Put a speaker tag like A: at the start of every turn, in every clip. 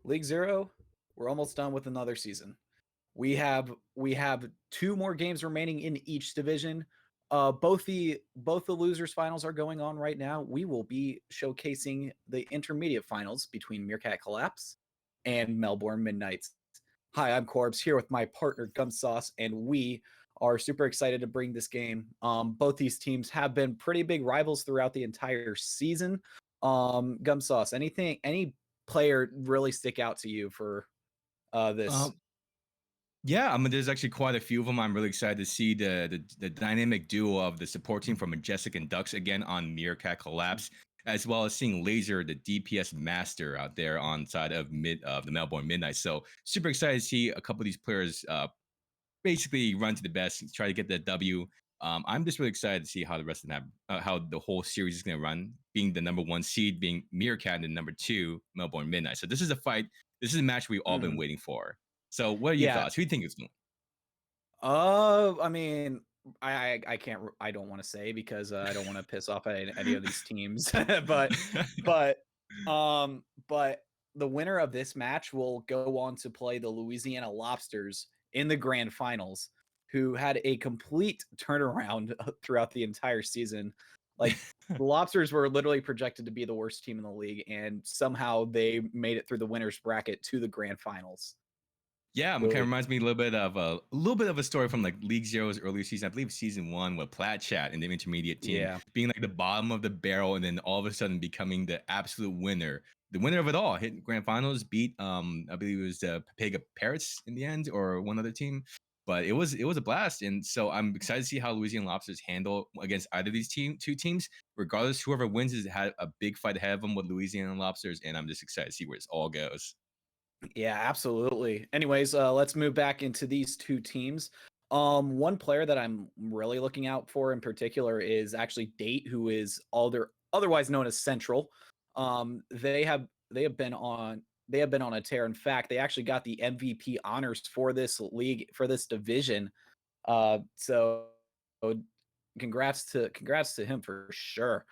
A: League Zero, we're almost done with another season. We have 2 more games remaining in each division. Both the losers finals are going on right now. We will be showcasing the intermediate finals between Meerkat Kollapse and Melbourne Midnights. Hi, I'm Korbs here with my partner Gum Sauce, and we are super excited to bring this game. Both these teams have been pretty big rivals throughout the entire season. Gum Sauce, any player really stick out to you for this?
B: Yeah, I mean, there's actually quite a few of them. I'm really excited to see the dynamic duo of the support team from Majestic and Ducks again on Meerkat Collapse, as well as seeing Laser, the DPS master, out there on side of the Melbourne Midnight. So super excited to see a couple of these players basically run to the best, try to get that W. I'm just really excited to see how the rest of the how the whole series is going to run, being the #1 seed, being Meerkat, and #2 Melbourne Midnight. So this is a fight. This is a match we've all been waiting for. So what are your
A: Yeah.
B: thoughts? Who do you think is going?
A: I mean, I can't. I don't want to say because I don't want to piss off any of these teams. but but the winner of this match will go on to play the Louisiana Lobsters in the grand finals, who had a complete turnaround throughout the entire season. Like the Lobsters were literally projected to be the worst team in the league, and somehow they made it through the winners bracket to the grand finals.
B: Yeah, it kind of reminds me a little bit of a story from like League Zero's earlier season. I believe season 1 with Plat Chat and the intermediate team being like the bottom of the barrel, and then all of a sudden becoming the absolute winner, the winner of it all. Hit grand finals, beat I believe it was the Papega Parrots in the end, or one other team. But it was a blast, and so I'm excited to see how Louisiana Lobsters handle against either of these two teams. Regardless, whoever wins has had a big fight ahead of them with Louisiana Lobsters, and I'm just excited to see where this all goes.
A: Yeah, absolutely. Anyways, let's move back into these two teams. One player that I'm really looking out for in particular is actually Date, who is otherwise known as Central. They have been on a tear. In fact, they actually got the MVP honors for this league, for this division. So congrats to him for sure.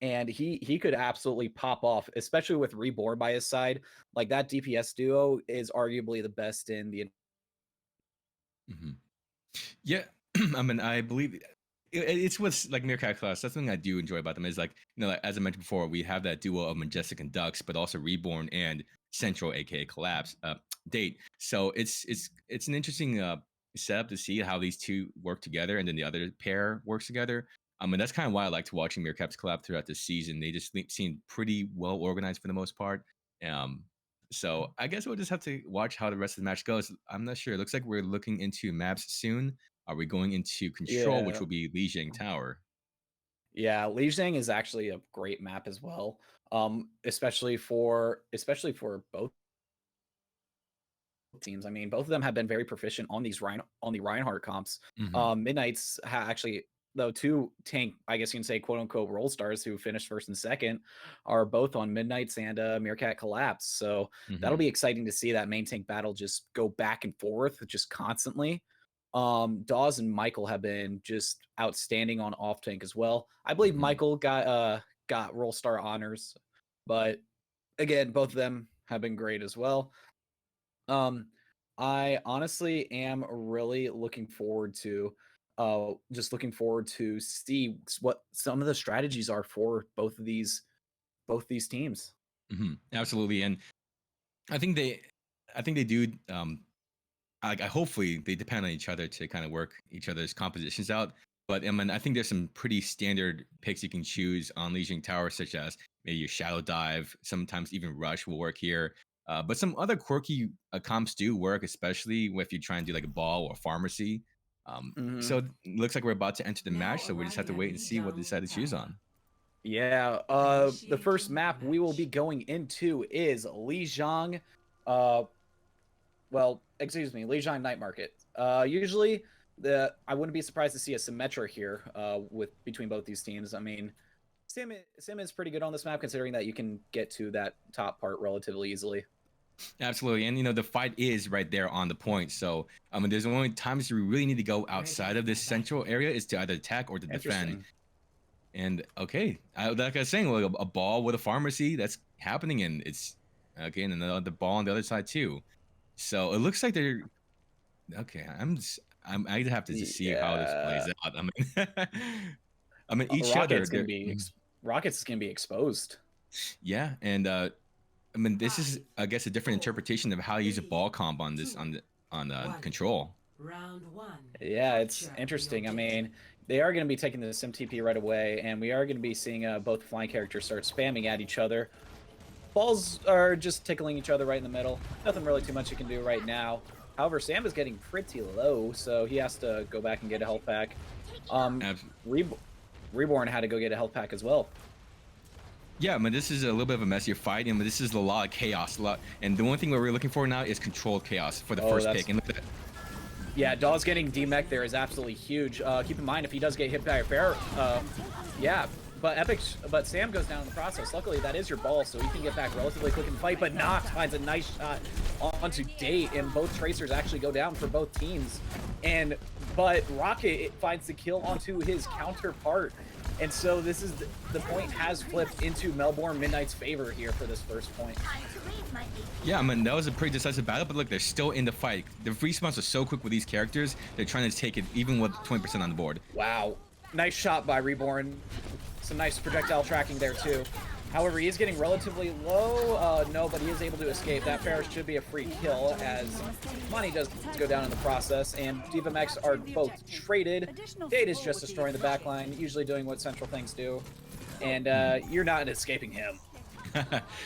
A: And he could absolutely pop off, especially with Reborn by his side. Like that DPS duo is arguably the best in the.
B: Mm-hmm. Yeah, I mean, I believe it's what's like Meerkat Class. That's something I do enjoy about them is like, like, as I mentioned before, we have that duo of Majestic and Ducks, but also Reborn and Central, aka Collapse, Date. So it's an interesting setup to see how these two work together, and then the other pair works together. I mean, that's kind of why I liked watching Meerkats collab throughout the season. They just seem pretty well organized for the most part. So I guess we'll just have to watch how the rest of the match goes. I'm not sure. It looks like we're looking into maps soon. Are we going into Control, which will be Lijiang Tower?
A: Yeah, Lijiang is actually a great map as well. Especially for both teams. I mean, both of them have been very proficient on the Reinhardt comps. Midnights actually, though, two tank, I guess you can say, quote unquote, role stars who finished first and second are both on Midnights and Meerkat Collapse. So that'll be exciting to see that main tank battle just go back and forth just constantly. Dawes and Michael have been just outstanding on off tank as well. I believe Michael got role star honors, but again, both of them have been great as well. I honestly am really looking forward to see what some of the strategies are for both these teams.
B: Absolutely, and I think they do. I hopefully they depend on each other to kind of work each other's compositions out. But I mean, I think there's some pretty standard picks you can choose on Lijiang Tower, such as maybe your Shadow Dive. Sometimes even Rush will work here. But some other quirky comps do work, especially if you try and do like a ball or pharmacy. So it looks like we're about to enter the match, so we just have to wait and see what they decide to choose on.
A: Yeah, the first map we will be going into is Lijiang. Lijiang Night Market. Usually, I wouldn't be surprised to see a Symmetra here with between both these teams. I mean, Sim is pretty good on this map, considering that you can get to that top part relatively easily.
B: Absolutely, and the fight is right there on the point. So I mean, there's only times you really need to go outside of this central area is to either attack or to defend. And okay, like I was saying, like a ball with a pharmacy that's happening, and Okay, and then the ball on the other side too. So it looks like they're okay. I'd have to just see how this plays
A: Yeah.
B: out. I mean, I mean each other.
A: Rockets gonna be Rockets is gonna be exposed.
B: Yeah, and I mean this is I guess a different interpretation of how to use a ball comp on this on control.
C: Round 1.
A: Yeah, it's interesting. I mean, they are going to be taking the SimTP right away, and we are going to be seeing both flying characters start spamming at each other. Balls are just tickling each other right in the middle. Nothing really too much you can do right now. However, Sam is getting pretty low, so he has to go back and get a health pack. Reborn had to go get a health pack as well.
B: Yeah, I mean, this is a little bit of a messier fight, and this is a lot of chaos. And the one thing we're looking for now is controlled chaos for the first pick. And look at that.
A: Yeah, Dawes getting D-Mech there is absolutely huge. Keep in mind, if he does get hit by a bear, yeah, but Sam goes down in the process. Luckily, that is your ball, so he can get back relatively quick in the fight, but Nox finds a nice shot onto Date, and both Tracers actually go down for both teams. But Rocket finds the kill onto his counterpart. And so this is the point has flipped into Melbourne Midnight's favor here for this first point.
B: Yeah, I mean, that was a pretty decisive battle, but look, they're still in the fight. The respawns are so quick with these characters, they're trying to take it even with 20% on the board.
A: Wow. Nice shot by Reborn. Some nice projectile tracking there too. However, he is getting relatively low. No, but he is able to escape. That Ferris should be a free kill as Money does go down in the process, and D.Va are both traded. Date is just destroying the backline, usually doing what Central things do, and you're not escaping him.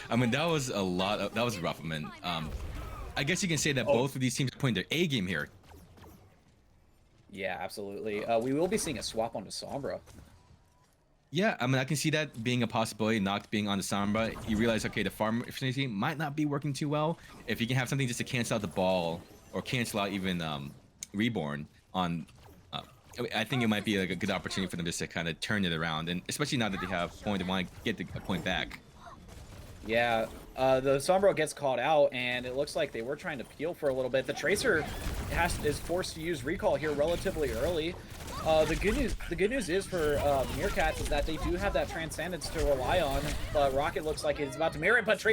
B: I mean, that was that was rough. I mean, I guess you can say that both of these teams are playing their A game here.
A: Yeah, absolutely. We will be seeing a swap onto Sombra.
B: Yeah, I mean, I can see that being a possibility, Noct being on the Sombra. You realize, okay, the farm efficiency might not be working too well. If you can have something just to cancel out the ball or cancel out even Reborn on, I think it might be like a good opportunity for them just to kind of turn it around. And especially now that they have point, they want to get a point back.
A: Yeah, the Sombra gets caught out, and it looks like they were trying to peel for a little bit. The Tracer is forced to use recall here relatively early. The good news is for Meerkat is that they do have that Transcendence to rely on, but Rocket looks like it's about to mirror it, but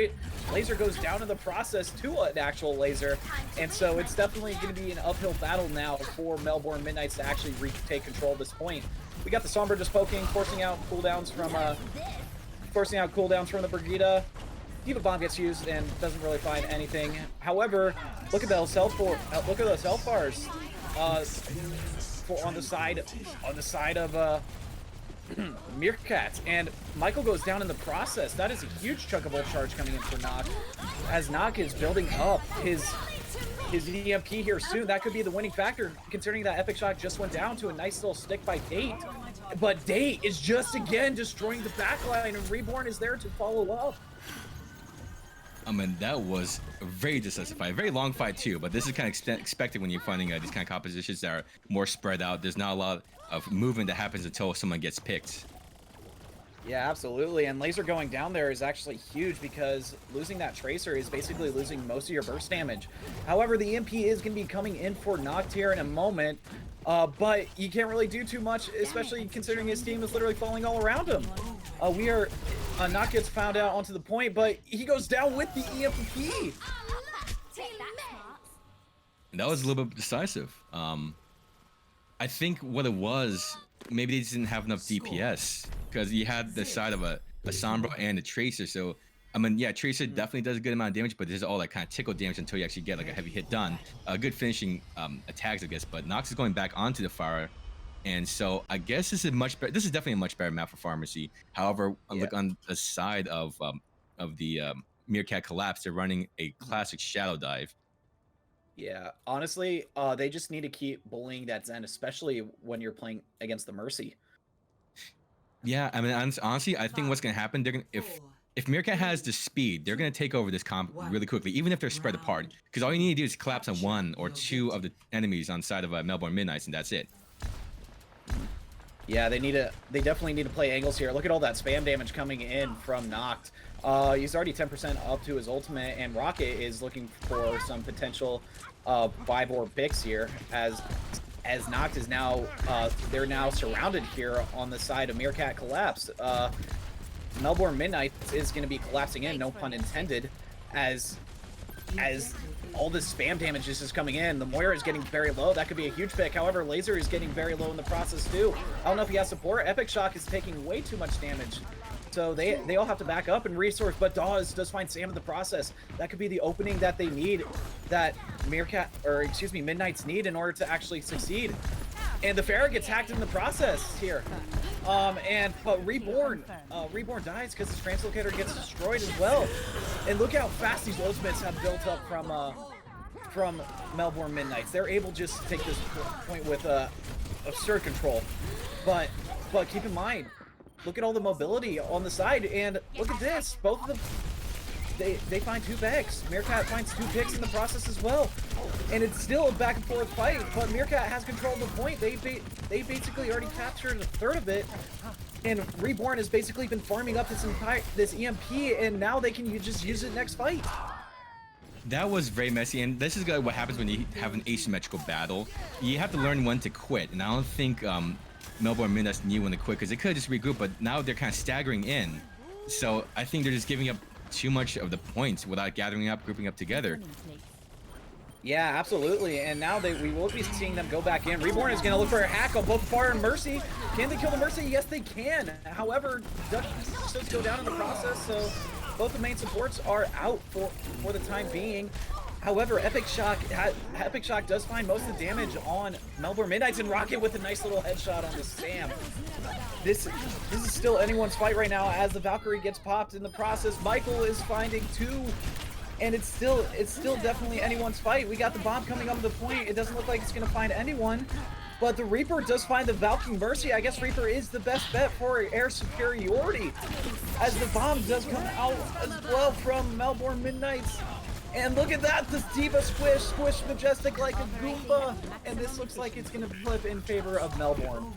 A: Laser goes down in the process to an actual Laser, and so it's definitely going to be an uphill battle now for Melbourne Midnights to actually retake control of this point. We got the Sombra just poking, forcing out cooldowns from the Brigida. D.Va Bomb gets used and doesn't really find anything. However, look at those health bars. On the side of Meerkat, and Michael goes down in the process. That is a huge chunk of ult charge coming in for Noct, as Noct is building up his EMP here soon. That could be the winning factor, considering that Epic Shock just went down to a nice little stick by Date. But Date is just again destroying the backline, and Reborn is there to follow up.
B: I mean, that was a very decisive fight, a very long fight too, but this is kind of expected when you're finding these kind of compositions that are more spread out. There's not a lot of movement that happens until someone gets picked.
A: Yeah, absolutely, and Laser going down there is actually huge because losing that Tracer is basically losing most of your burst damage. However, the EMP is going to be coming in for Noct here in a moment, but you can't really do too much, especially considering his team is literally falling all around him. Noct gets found out onto the point, but he goes down with the EMP.
B: And that was a little bit decisive. I think what it was, maybe they just didn't have enough DPS because you had the side of a Sombra and a Tracer. So, I mean, yeah, Tracer definitely does a good amount of damage, but there's all that kind of tickle damage until you actually get like a heavy hit done. Good finishing attacks, I guess. But Nox is going back onto the fire, and so I guess this is much better. This is definitely a much better map for Pharmacy. However, look on the side of the Meerkat Kollapse, they're running a classic Shadow Dive.
A: Yeah, honestly, they just need to keep bullying that Zen, especially when you're playing against the Mercy.
B: Yeah, I mean, honestly, I think what's gonna happen, they're gonna if Meerkat has the speed, they're gonna take over this comp really quickly, even if they're spread apart. Because all you need to do is collapse on one or two of the enemies on side of Melbourne Midnights, and that's it.
A: Yeah, they definitely need to play angles here. Look at all that spam damage coming in from Noct. He's already 10% up to his ultimate, and Rocket is looking for some potential 5-or picks here as Noct is now they're now surrounded here on the side of Meerkat Kollapse. Melbourne Midnight is going to be collapsing in, no pun intended. as as all this spam damage is just coming in. The Moira is getting very low. That could be a huge pick. However, Laser is getting very low in the process too. I don't know if he has support. Epic Shock is taking way too much damage. So they all have to back up and resource, but Dawes does find Sam in the process. That could be the opening that they need, that Meerkat, or excuse me, Midnight's need in order to actually succeed. And the Pharah gets hacked in the process here. But Reborn dies because his translocator gets destroyed as well. And look how fast these ultimates have built up from Melbourne Midnights. They're able just to take this point with absurd control. But keep in mind, look at all the mobility on the side, and look at this. Both of them, they find 2 picks. Meerkat finds 2 picks in the process as well. And it's still a back and forth fight, but Meerkat has control of the point. They basically already captured a third of it. And Reborn has basically been farming up this EMP, and now they can just use it next fight.
B: That was very messy, and this is what happens when you have an asymmetrical battle. You have to learn when to quit, and I don't think Melbourne Midnights knew when to quit, because they could have just regrouped, but now they're kind of staggering in. So I think they're just giving up too much of the points without gathering up, grouping up together.
A: Yeah, absolutely. And now we will be seeing them go back in. Reborn is going to look for a hack on both Far and Mercy. Can they kill the Mercy? Yes, they can. However, Dutch does go down in the process, so both the main supports are out for the time being. However, Epic Shock does find most of the damage on Melbourne Midnights, and Rocket with a nice little headshot on the Sam. This is still anyone's fight right now as the Valkyrie gets popped in the process. Michael is finding 2, and it's still definitely anyone's fight. We got the bomb coming up to the point. It doesn't look like it's going to find anyone, but the Reaper does find the Valkyrie Mercy. I guess Reaper is the best bet for air superiority, as the bomb does come out as well from Melbourne Midnights. And look at that, this Diva squish Majestic like a Goomba. And this looks like it's going to flip in favor of Melbourne.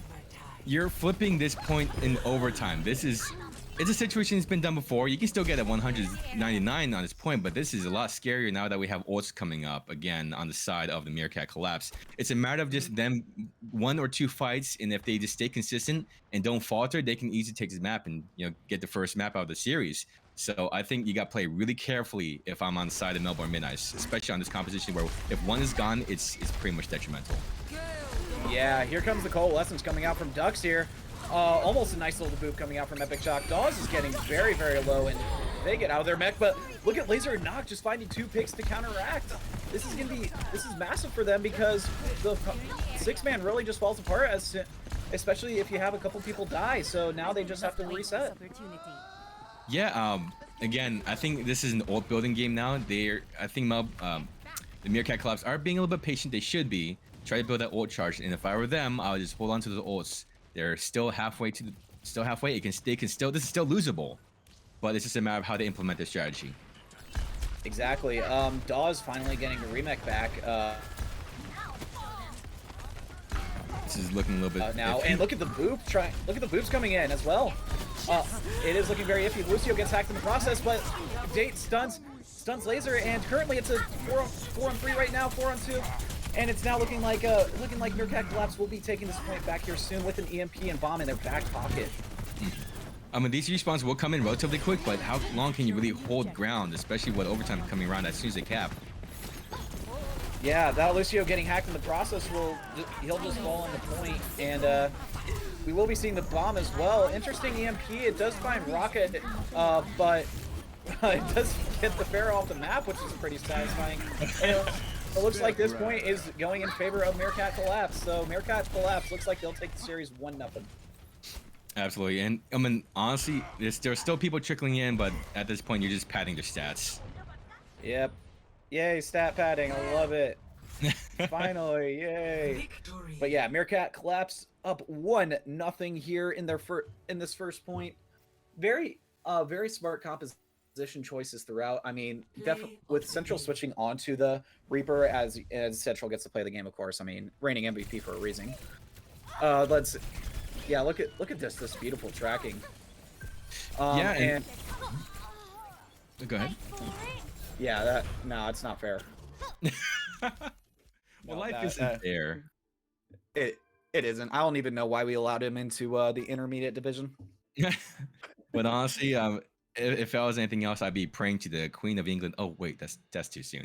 B: You're flipping this point in overtime. It's a situation that's been done before. You can still get a 199 on this point, but this is a lot scarier now that we have ults coming up again on the side of the Meerkat Kollapse. It's a matter of just them 1 or 2 fights, and if they just stay consistent and don't falter, they can easily take this map and get the first map out of the series. So I think you got to play really carefully if I'm on the side of Melbourne Midnights, especially on this composition where if one is gone, it's pretty much detrimental.
A: Yeah, here comes the Coalescence coming out from Dux here. Almost a nice little boop coming out from Epic Shock. Dawes is getting very, very low, and they get out of their mech, but look at Laser and Nock just finding 2 picks to counteract. This is massive for them, because the 6-man really just falls apart, especially if you have a couple people die, so now they just have to reset.
B: Yeah, again, I think this is an ult building game now. I think the Meerkat Kollapse are being a little bit patient. They should be. Try to build that ult charge, and if I were them, I would just hold on to the ults. They're still halfway. This is still losable, but it's just a matter of how they implement their strategy.
A: Exactly. Dawes finally getting the remake back.
B: This is looking a little bit
A: now, and look at the boop. Look at the boops coming in as well. It is looking very iffy. Lucio gets hacked in the process, but Date stuns Laser, and currently it's a 4-on-3 right now, 4-on-2. And it's now looking like Meerkat Kollapse will be taking this point back here soon with an EMP and bomb in their back pocket.
B: I mean, these respawns will come in relatively quick, but how long can you really hold ground, especially with overtime coming around as soon as they cap?
A: Yeah, that Lucio getting hacked in the process he'll just fall on the point, and we will be seeing the bomb as well. Interesting EMP. It does find Rocket, but it does get the Pharah off the map, which is pretty satisfying. And it looks like this point is going in favor of Meerkat Kollapse. So Meerkat Kollapse looks like they'll take the series 1-0.
B: Absolutely, and I mean, honestly, there's still people trickling in, but at this point, you're just padding their stats.
A: Yep. Yay, stat padding. I love it. Finally, yay. But yeah, Meerkat Kollapse up 1-0 here in this first point. Very smart composition choices throughout. I mean, definitely with Central switching onto the Reaper as Central gets to play the game, of course. I mean, reigning MVP for a reason. Look at this beautiful tracking. And
B: go ahead.
A: Yeah, no, it's not fair.
B: Well, life isn't fair.
A: It isn't. I don't even know why we allowed him into the intermediate division.
B: But honestly, if I was anything else, I'd be praying to the Queen of England. Oh wait, that's too soon.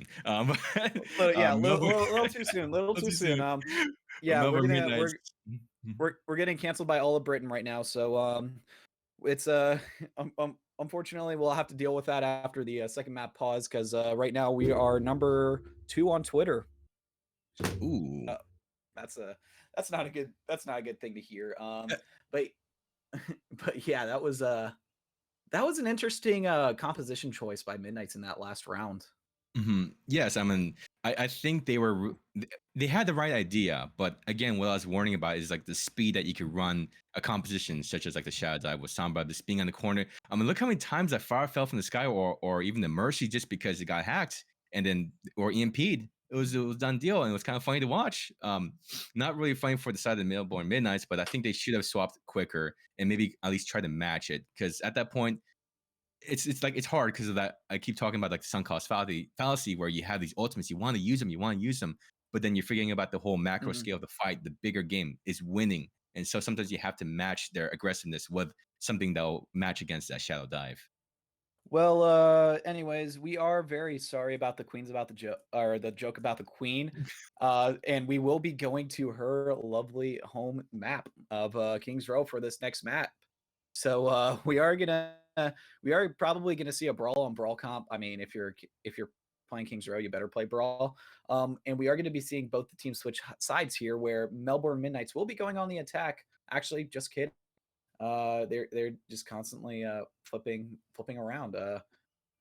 A: Yeah,
B: Melbourne,
A: little too soon, little
B: that's
A: too
B: too
A: soon.
B: soon.
A: Yeah,
B: Melbourne Midnights.
A: we're getting canceled by all of Britain right now, so it's unfortunately we'll have to deal with that after the second map pause because right now we are number 2 on Twitter.
B: Ooh.
A: Uh, that's a that's not a good thing to hear. But but yeah, that was an interesting composition choice by Midnight's in that last round.
B: Yes, I mean, I think they had the right idea, but again, what I was warning about is like the speed that you could run a composition such as like the Shadow Dive with Samba, this being on the corner. I mean, look how many times that fire fell from the sky, or even the Mercy just because it got hacked and then or EMP'd. It was done deal, and it was kind of funny to watch. Not really funny for the side of the Melbourne Midnights, but I think they should have swapped quicker and maybe at least try to match it because at that point it's like it's hard because of that. I keep talking about like the sunk cost fallacy where you have these ultimates, you want to use them, but then you're forgetting about the whole macro
A: Mhm.
B: scale of the fight. The bigger game is winning, and so sometimes you have to match their aggressiveness with something that'll match against that shadow dive.
A: Well, anyways, we are very sorry about the queens about the joke or the joke about the queen. And we will be going to her lovely home map of Kings Row for this next map. So we are probably gonna see a brawl on brawl comp. I mean, if you're playing Kings Row, you better play brawl. And we are going to be seeing both the teams switch sides here, where Melbourne Midnights will be going on the attack. Actually, just kidding. They're just constantly flipping around.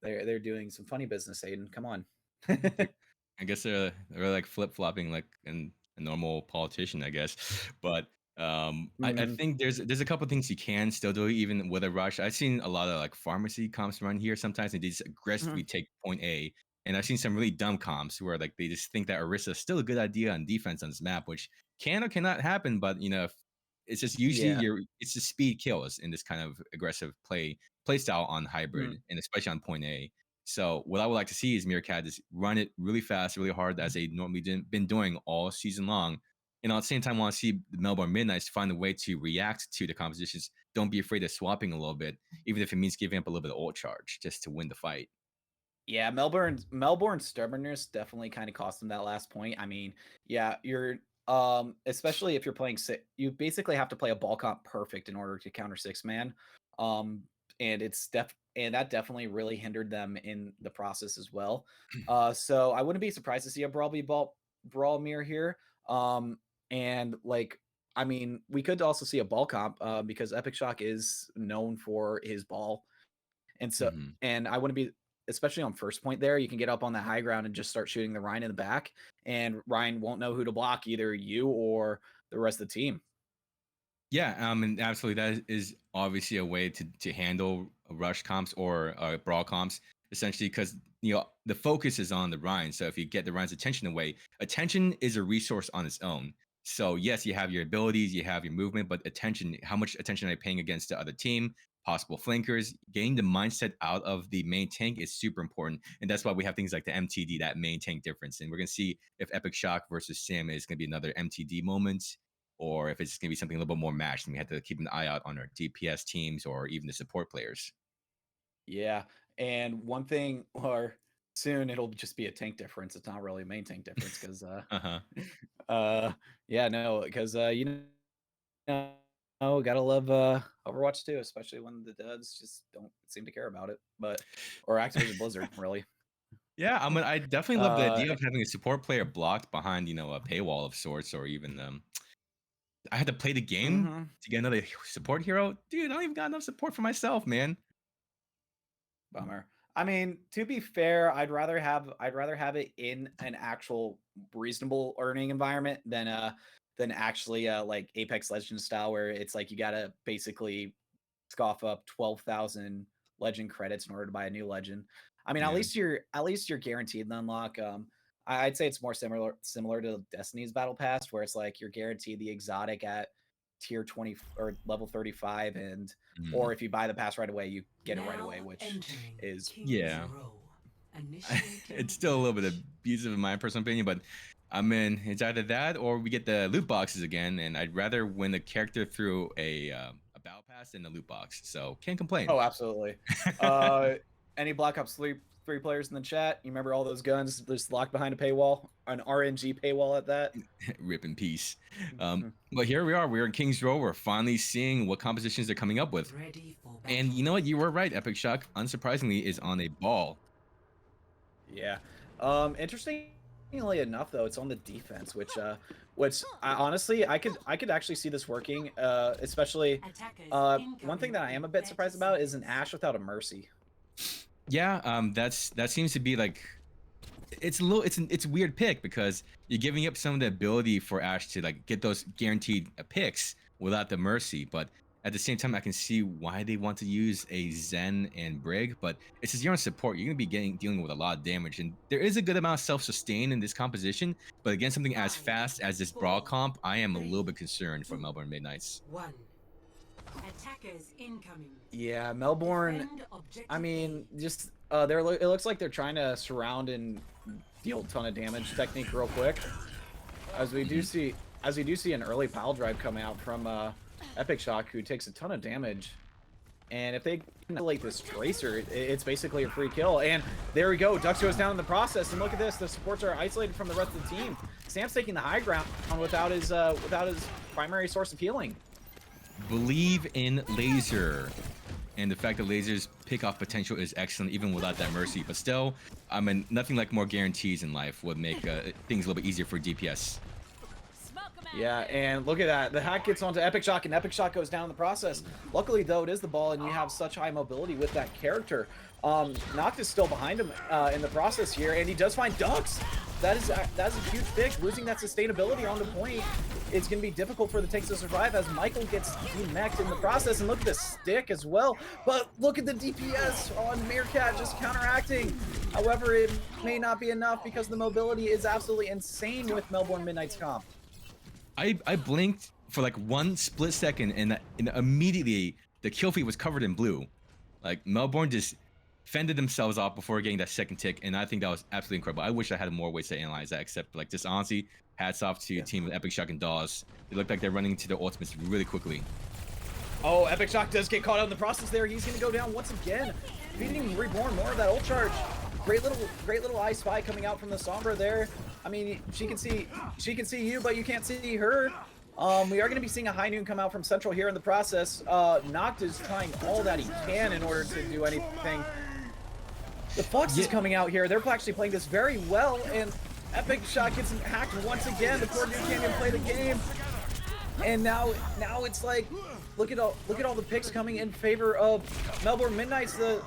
A: They're doing some funny business, Aiden. Come on.
B: Like, I guess they're like flip flopping like a normal politician, I guess. But I
A: Mhm,
B: think there's a couple things you can still do even with a rush. I've seen a lot of like pharmacy comps run here sometimes, and they just aggressively
A: mhm.
B: take point A. And I've seen some really dumb comps where like they just think that Orisa is still a good idea on defense on this map, which can or cannot happen. But if it's just usually
A: Yeah.
B: it's just speed kills in this kind of aggressive play style on hybrid
A: Mhm.
B: and especially on point A. So what I would like to see is Meerkat just run it really fast, really hard, as they normally been doing all season long. And at the same time, I want to see the Melbourne Midnights find a way to react to the compositions. Don't be afraid of swapping a little bit, even if it means giving up a little bit of ult charge just to win the fight.
A: Yeah, Melbourne's stubbornness definitely kind of cost them that last point. I mean, yeah, you're especially if you're playing six, you basically have to play a ball comp perfect in order to counter six man. Um and and that definitely really hindered them in the process as well. So I wouldn't be surprised to see a brawl mirror here. And like I mean, we could also see a ball comp because Epic Shock is known for his ball. And so,
B: hmm
A: and I wouldn't be, especially on first point there, you can get up on the high ground and just start shooting the Ryan in the back, and Ryan won't know who to block, either you or the rest of the team.
B: Yeah, and absolutely, that is obviously a way to handle rush comps or brawl comps, essentially, because the focus is on the Ryan. So if you get the Ryan's attention away, attention is a resource on its own. So yes, you have your abilities, you have your movement, but attention, how much attention are you paying against the other team? Possible flankers, getting the mindset out of the main tank is super important, and that's why we have things like the MTD, that main tank difference. And we're gonna see if Epic Shock versus Sim is gonna be another MTD moment or if it's going to be something a little bit more matched and we have to keep an eye out on our DPS teams or even the support players.
A: Yeah, and one thing, or soon it'll just be a tank difference. It's not really a main tank difference because,
B: Uh-huh.
A: uh, yeah, no, because gotta love Overwatch too, especially when the duds just don't seem to care about it, but or Activision Blizzard really.
B: Yeah, I definitely love the
A: Uh,
B: idea of having a support player blocked behind, a paywall of sorts, or even I had to play the game
A: mhm.
B: to get another support hero. Dude, I don't even got enough support for myself, man.
A: Bummer. I mean, to be fair, I'd rather have it in an actual reasonable earning environment than actually like Apex Legends style where it's like you gotta basically scoff up 12,000 legend credits in order to buy a new legend. I mean,
B: Yeah.
A: at least you're guaranteed the unlock. I'd say it's more similar to Destiny's Battle Pass, where it's like you're guaranteed the exotic at tier 20 or level 35, and or
B: Mhm.
A: if you buy the pass right away, you get it right away,
C: Now
A: which
C: entering
A: is
C: King's
B: Yeah.
C: Row. Initiating
B: It's still a little bit
C: match.
B: abusive in my personal opinion, but I mean, it's either that or we get the loot boxes again, and I'd rather win the character through a battle pass pass and a loot box, so can't complain.
A: Oh, absolutely. Any Black Ops 3 players in the chat? You remember all those guns just locked behind a paywall, an RNG paywall at that?
B: Rip in peace.
A: Mhm.
B: But here we are. We're in Kings Row. We're finally seeing what compositions they're coming up with. And you know what? You were right. Epic Shock, unsurprisingly, is on a ball.
A: Yeah. Interestingly enough, though, it's on the defense, which honestly, I could actually see this working. Especially, one thing that I am a bit surprised about is an Ashe without a Mercy.
B: Yeah, that seems to be like it's a little it's a weird pick because you're giving up some of the ability for Ashe to like get those guaranteed picks without the Mercy, but at the same time I can see why they want to use a Zen and Brig, but it's just you're on support, you're gonna be dealing with a lot of damage, and there is a good amount of self-sustain in this composition, but against something as fast as this brawl comp, I am a little bit concerned for Melbourne Midnights.
C: Attackers incoming.
A: Yeah, Melbourne. I mean, just it looks like they're trying to surround and deal a ton of damage technique real quick. As we do see an early pile drive come out from Epic Shock, who takes a ton of damage. And if they annihilate this Tracer, it's basically a free kill. And there we go. Dux goes down in the process. And look at this. The supports are isolated from the rest of the team. Sam's taking the high ground without his primary source of healing.
B: Believe in Laser, and the fact that Laser's pick-off potential is excellent even without that Mercy, but still, I mean, nothing like more guarantees in life would make things a little bit easier for DPS.
A: Yeah, and look at that. The hack gets onto Epic Shock, and Epic Shock goes down in the process. Luckily, though, it is the ball, and you have such high mobility with that character. Noct is still behind him in the process here, and he does find Dux. That's a huge pick. Losing that sustainability on the point, it's going to be difficult for the tanks to survive as Michael gets demeched in the process. And look at the stick as well. But look at the DPS on Meerkat just counteracting. However, it may not be enough because the mobility is absolutely insane with Melbourne Midnight's comp.
B: I blinked for like one split second, and immediately the kill feed was covered in blue. Like Melbourne just fended themselves off before getting that second tick, and I think that was absolutely incredible. I wish I had more ways to analyze that, except like just honestly, hats off to team of Epic Shock and Dawes. They look like they're running into their ultimates really quickly.
A: Oh, Epic Shock does get caught out in the process there. He's gonna go down once again. Beating Reborn, more of that ult charge. Great little I Spy coming out from the Sombra there. I mean, she can see you, but you can't see her. We are going to be seeing a High Noon come out from Central here in the process. Noct is trying all that he can in order to do anything. The Fox is coming out here. They're actually playing this very well, and Epic Shock gets hacked once again. The poor dude can't even play the game. And now it's like, look at all the picks coming in favor of Melbourne Midnights. The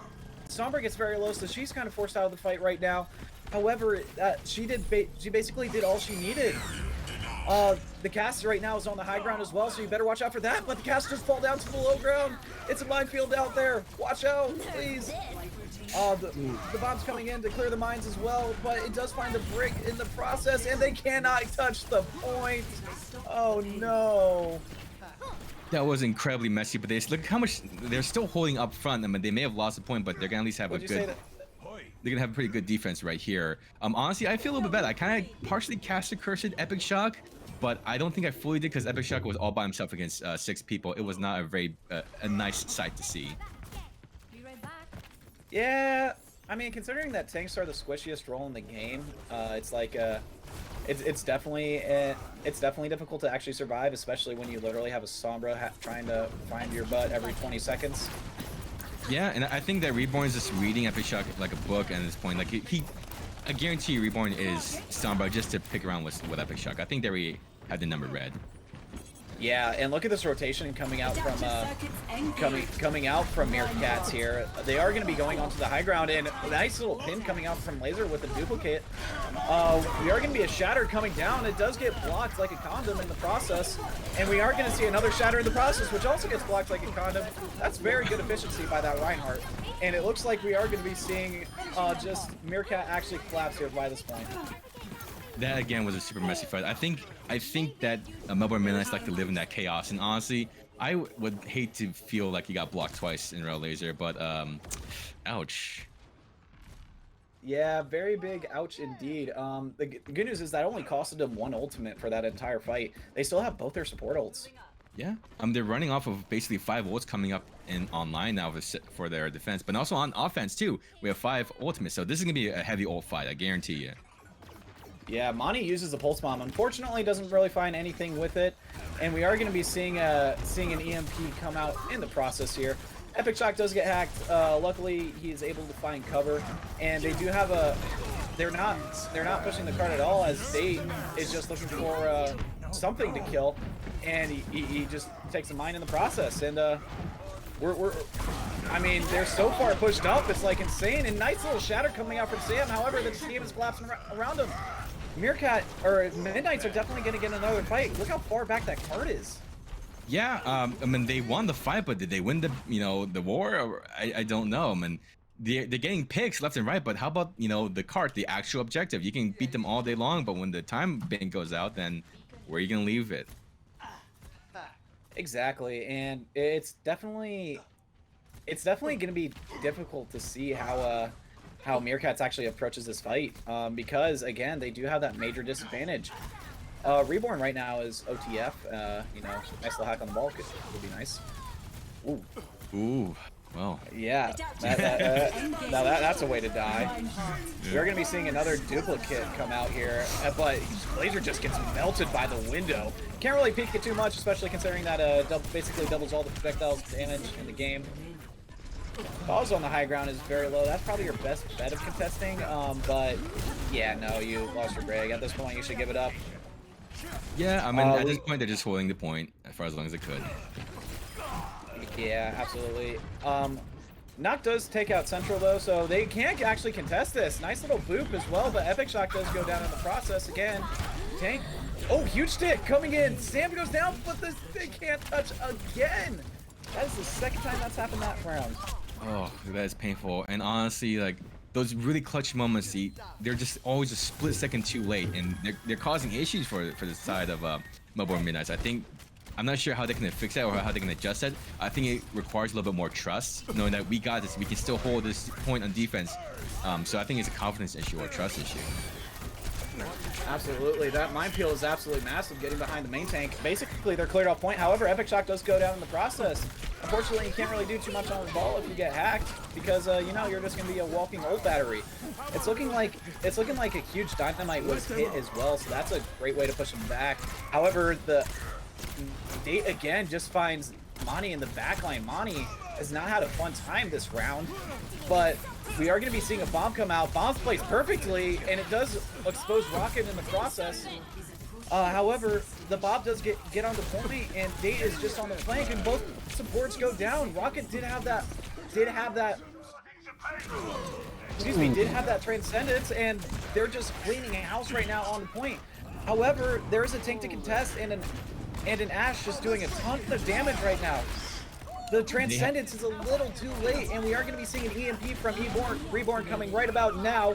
A: Sombra gets very low, so she's kind of forced out of the fight right now. However, she basically did all she needed. The cast right now is on the high ground as well, so you better watch out for that. But the casters fall down to the low ground. It's a minefield out there. Watch out, please. The bomb's coming in to clear the mines as well, but it does find the brick in the process, and they cannot touch the point. Oh no.
B: That was incredibly messy, but look how much they're still holding up front. I mean, they may have lost a point, but they're gonna at least have they're gonna have a pretty good defense right here. Honestly, I feel a little bit bad. I kind of partially cast a cursed Epic Shock, but I don't think I fully did because Epic Shock was all by himself against 6 people. It was not a very a nice sight to see.
A: Yeah, I mean, considering that tanks are the squishiest role in the game, it's like it's definitely difficult to actually survive, especially when you literally have a Sombra trying to find your butt every 20 seconds.
B: Yeah, and I think that Reborn is just reading Epic Shock like a book at this point. Like I guarantee you Reborn is Sombra just to pick around with Epic Shock. I think that we had the number read.
A: Yeah, and look at this rotation coming out from Meerkats here. They are going to be going onto the high ground, and a nice little pin coming out from Laser with a duplicate. We are going to be a shatter coming down. It does get blocked like a condom in the process, and we are going to see another shatter in the process, which also gets blocked like a condom. That's very good efficiency by that Reinhardt, and it looks like we are going to be seeing just Meerkat actually collapse here by this point.
B: That again was a super messy fight. I think that Melbourne Midnights like to live in that chaos, and honestly, I would hate to feel like he got blocked twice in a row, Laser. But ouch.
A: Yeah, very big ouch indeed. The good news is that only costed them 1 ultimate for that entire fight. They still have both their support ults.
B: Yeah, they're running off of basically 5 ults coming up in online now for their defense, but also on offense too. We have 5 ultimates, so this is gonna be a heavy ult fight, I guarantee you.
A: Yeah, Monty uses the pulse bomb. Unfortunately, doesn't really find anything with it, and we are going to be seeing an EMP come out in the process here. Epic Shock does get hacked. Luckily, he is able to find cover, and they do have a. They're not pushing the card at all, as State is just looking for something to kill, and he just takes a mine in the process, and I mean, they're so far pushed up, it's like insane, and nice little shatter coming out from Sam. However, the team is collapsing around him. Meerkat, or Midnights, are definitely going to get another fight. Look how far back that card is.
B: Yeah, I mean, they won the fight, but did they win the, the war? Or, I don't know. I mean, they're getting picks left and right, but how about, the cart, the actual objective? You can beat them all day long, but when the time bank goes out, then where are you going to leave it?
A: Exactly, and it's definitely going to be difficult to see how Meerkats actually approaches this fight, because again, they do have that major disadvantage. Reborn right now is OTF. Nice little hack on the ball could be nice. Ooh.
B: Ooh. Well.
A: Yeah. That's a way to die.
B: Yeah.
A: We're gonna be seeing another duplicate come out here, but Blazer just gets melted by the window. Can't really peek it too much, especially considering that basically doubles all the projectile damage in the game. Pause on the high ground is very low. That's probably your best bet of contesting. But yeah, no, you lost your Greg. At this point, you should give it up.
B: Yeah, I mean, at this point, they're just holding the point for as long as they could.
A: Yeah, absolutely. Knock does take out Central, though, so they can't actually contest this. Nice little boop as well, but Epic Shock does go down in the process again. Tank. Oh, huge stick coming in. Sam goes down, but they can't touch again. That is the second time that's happened that round.
B: Oh, that is painful. And honestly, like, those really clutch moments, they're just always a split second too late, and they're causing issues for the side of Melbourne Midnights. I'm not sure how they can fix that or how they can adjust it. I think it requires a little bit more trust, knowing that we got this, we can still hold this point on defense. So I think it's a confidence issue or a trust issue.
A: Absolutely, that mind peel is absolutely massive, getting behind the main tank. Basically, they're cleared off point. However, Epic Shock does go down in the process. Unfortunately, you can't really do too much on the ball if you get hacked, because you're just gonna be a walking ult battery. It's looking like a huge dynamite was hit as well, so that's a great way to push him back. However, the Date again just finds Monty in the backline. Monty has not had a fun time this round, but we are going to be seeing a bomb come out. Bomb's placed perfectly, and it does expose Rocket in the process. However, the Bob does get on the point, and Date is just on the flank, and both supports go down. Rocket did have that transcendence, and they're just cleaning a house right now on the point. However, there is a tank to contest, and an Ashe just doing a ton of damage right now. The Transcendence is a little too late, and we are going to be seeing an EMP from Reborn coming right about now,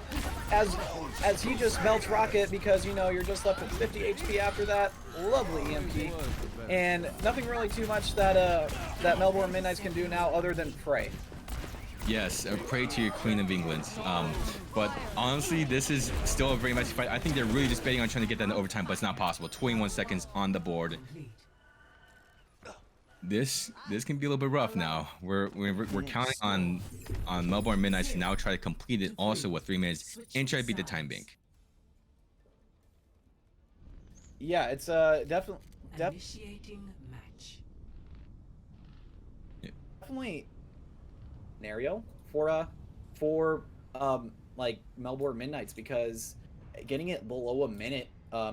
A: as he just melts Rocket, because you're just left with 50 HP after that. Lovely EMP, and nothing really too much that Melbourne Midnights can do now other than pray.
B: Yes, pray to your Queen of England. But honestly, this is still a very messy fight. I think they're really just betting on trying to get that in overtime, but it's not possible. 21 seconds on the board. This can be a little bit rough now. We're counting on Melbourne Midnights to now try to complete it also with 3 minutes and try to beat the time bank.
A: Yeah, it's definitely scenario for like Melbourne Midnights, because getting it below a minute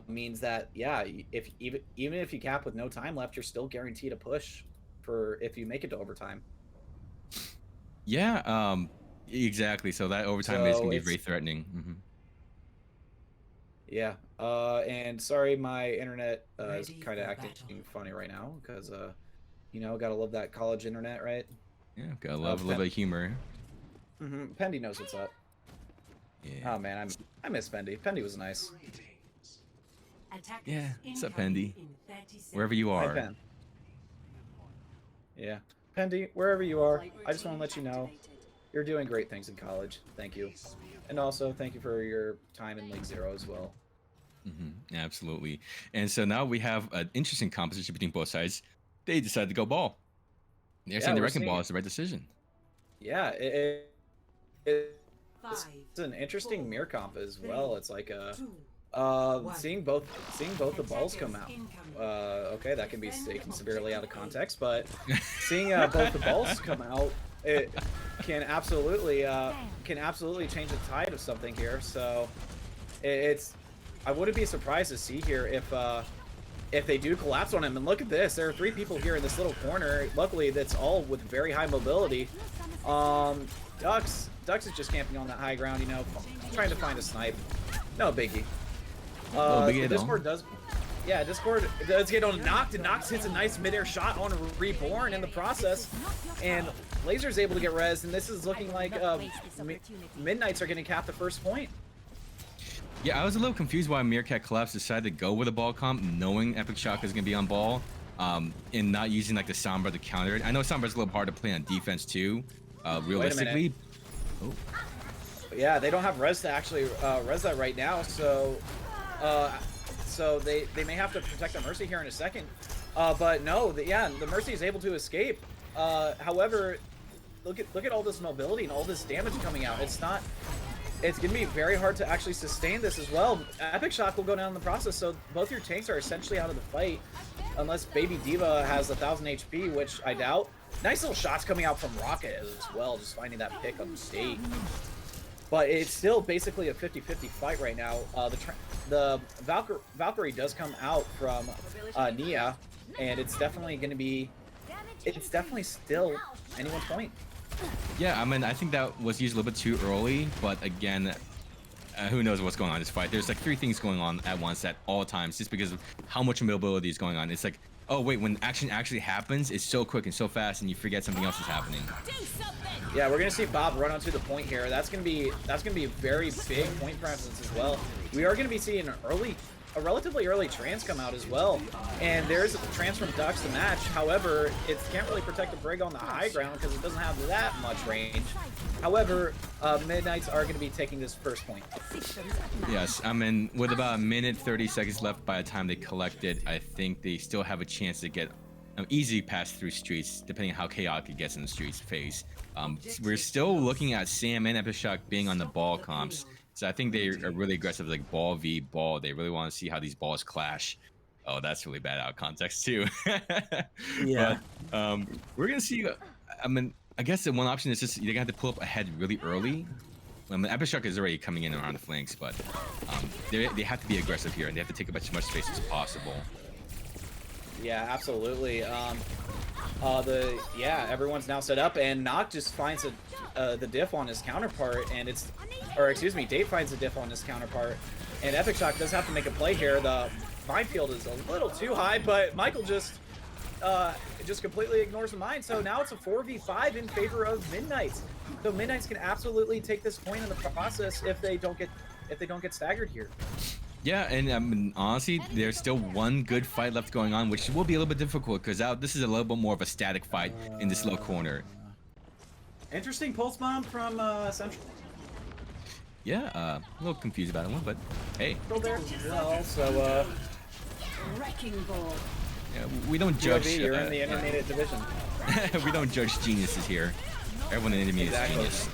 A: means that if even if you cap with no time left, you're still guaranteed a push for if you make it to overtime.
B: Yeah, exactly. So that overtime is gonna be very threatening. Mm-hmm.
A: Yeah, and sorry, my internet is kind of acting funny right now, because gotta love that college internet, right?
B: Yeah, gotta love a little bit of humor.
A: Pendy knows what's up.
B: Yeah.
A: Oh man, I miss Pendy. Pendy was nice.
B: Yeah, what's up, Pendy? Wherever you are.
A: Hi, Pen. Yeah, Pendy, wherever you are, I just want to let you know you're doing great things in college. Thank you, and also thank you for your time in League Zero as well.
B: Absolutely. And so now we have an interesting composition between both sides. they decided to go ball. They're saying the
A: we're
B: wrecking
A: seeing
B: ball
A: it.
B: is the right decision.
A: Yeah, it's an interesting mirror comp as well. It's like seeing both the balls come out. Okay, that can be taken severely out of context, but seeing both the balls come out, it can absolutely change the tide of something here. So I wouldn't be surprised to see here if they do collapse on him. And look at this, there are 3 people here in this little corner. Luckily, that's all with very high mobility. Ducks is just camping on that high ground, you know, trying to find a snipe. No biggie. Discord does get on Noct, and Noct hits a nice midair shot on Reborn in the process, and Laser's able to get res, and this is looking like Midnights are going to cap the first point.
B: Yeah, I was a little confused why Meerkat Kollapse decided to go with a ball comp, knowing Epic Shock is going to be on ball, and not using like the Sombra to counter it. I know Sombra's a little hard to play on defense too, realistically. Oh.
A: Yeah, they don't have res to actually res that right now, so they may have to protect the Mercy here in a second. But no, the Mercy is able to escape. However, look at all this mobility and all this damage coming out. It's gonna be very hard to actually sustain this as well. Epic Shock will go down in the process, so both your tanks are essentially out of the fight, unless Baby Diva has 1,000 HP, which I doubt. Nice little shots coming out from Rocket as well, just finding that pick on mistake. But it's still basically a 50-50 fight right now. The Valkyrie does come out from Nia, and it's definitely going to be, it's definitely still anyone's point.
B: Yeah, I mean, I think that was used a little bit too early, but again, who knows what's going on in this fight. There's like 3 things going on at once at all times, just because of how much mobility is going on. It's like, oh wait, when action actually happens, it's so quick and so fast, and you forget something else is happening.
A: Yeah, we're gonna see Bob run onto the point here. That's gonna be a very big point presence as well. We are gonna be seeing a relatively early trans come out as well, and there's a trans from Ducks to match. However, it can't really protect the Brig on the high ground because it doesn't have that much range. However, Midnights are going to be taking this first point.
B: Yes, I mean, with about 1:30 seconds left by the time they collect it, I think they still have a chance to get an easy pass through streets, depending on how chaotic it gets in the streets phase. We're still looking at Sam and Epic Shock being on the ball comps. So I think they are really aggressive, like ball v ball. They really want to see how these balls clash. Oh, that's really bad out of context too.
A: Yeah.
B: But we're gonna see. I mean, I guess the one option is just you're gonna have to pull up ahead really early. I mean, Epic Shock is already coming in around the flanks, but they have to be aggressive here, and they have to take up as much space as possible.
A: Yeah, absolutely. Everyone's now set up, and Noct just finds the diff on his counterpart, and Date finds the diff on his counterpart, and Epic Shock does have to make a play here. The minefield is a little too high, but Michael just completely ignores the mine. So now it's a 4v5 in favor of Midnights. So Midnights can absolutely take this point in the process if they don't get staggered here.
B: Yeah, and I mean, honestly, there's still one good fight left going on, which will be a little bit difficult because this is a little bit more of a static fight in this little corner.
A: Interesting pulse bomb from Central.
B: Yeah, a little confused about it, but hey.
A: There. Also,
C: Wrecking ball.
B: Yeah, we don't judge.
A: You're in the intermediate division.
B: We don't judge geniuses here. Everyone in the intermediate is genius.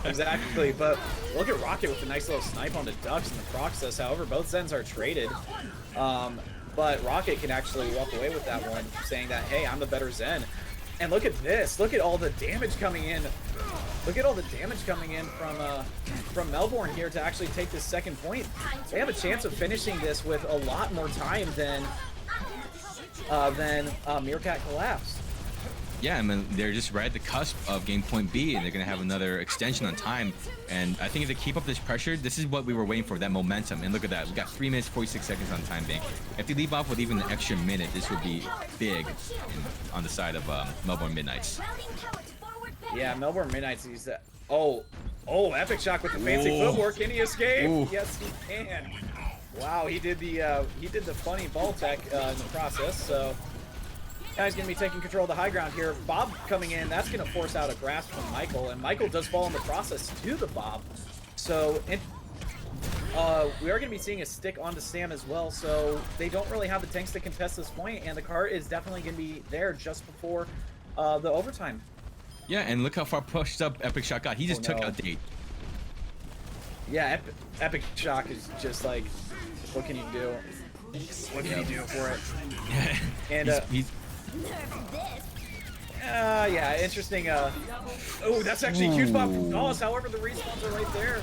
A: Exactly, but look at Rocket with a nice little snipe on the Ducks in the process. However, both Zens are traded. But Rocket can actually walk away with that one, saying that, hey, I'm the better Zen. And look at this. Look at all the damage coming in. Look at all the damage coming in from Melbourne here to actually take this second point. They have a chance of finishing this with a lot more time than Meerkat Kollapse.
B: Yeah, I mean, they're just right at the cusp of game point B, and they're going to have another extension on time. And I think if they keep up this pressure, this is what we were waiting for, that momentum. And look at that. We got 3 minutes, 46 seconds on time bank. If they leave off with even an extra minute, this would be big on the side of Melbourne Midnights.
A: Yeah, Melbourne Midnights, he's that. Oh, Epic Shock with the fancy footwork. Can he escape? Ooh. Yes, he can. Wow, he did the funny ball tech in the process. So guy's gonna be taking control of the high ground here. Bob coming in, that's gonna force out a grasp from Michael, and Michael does fall in the process to the Bob. So we are going to be seeing a stick onto Sam as well, so they don't really have the tanks to contest this point, and the cart is definitely going to be there just before the overtime.
B: Yeah, and look how far pushed up Epic Shock got. He just took out Date.
A: Yeah, Epic Shock is just like, what can you do? What can you do for it? And yeah, interesting. Oh, that's actually a huge bomb from Gauss. However, the respawns are right there.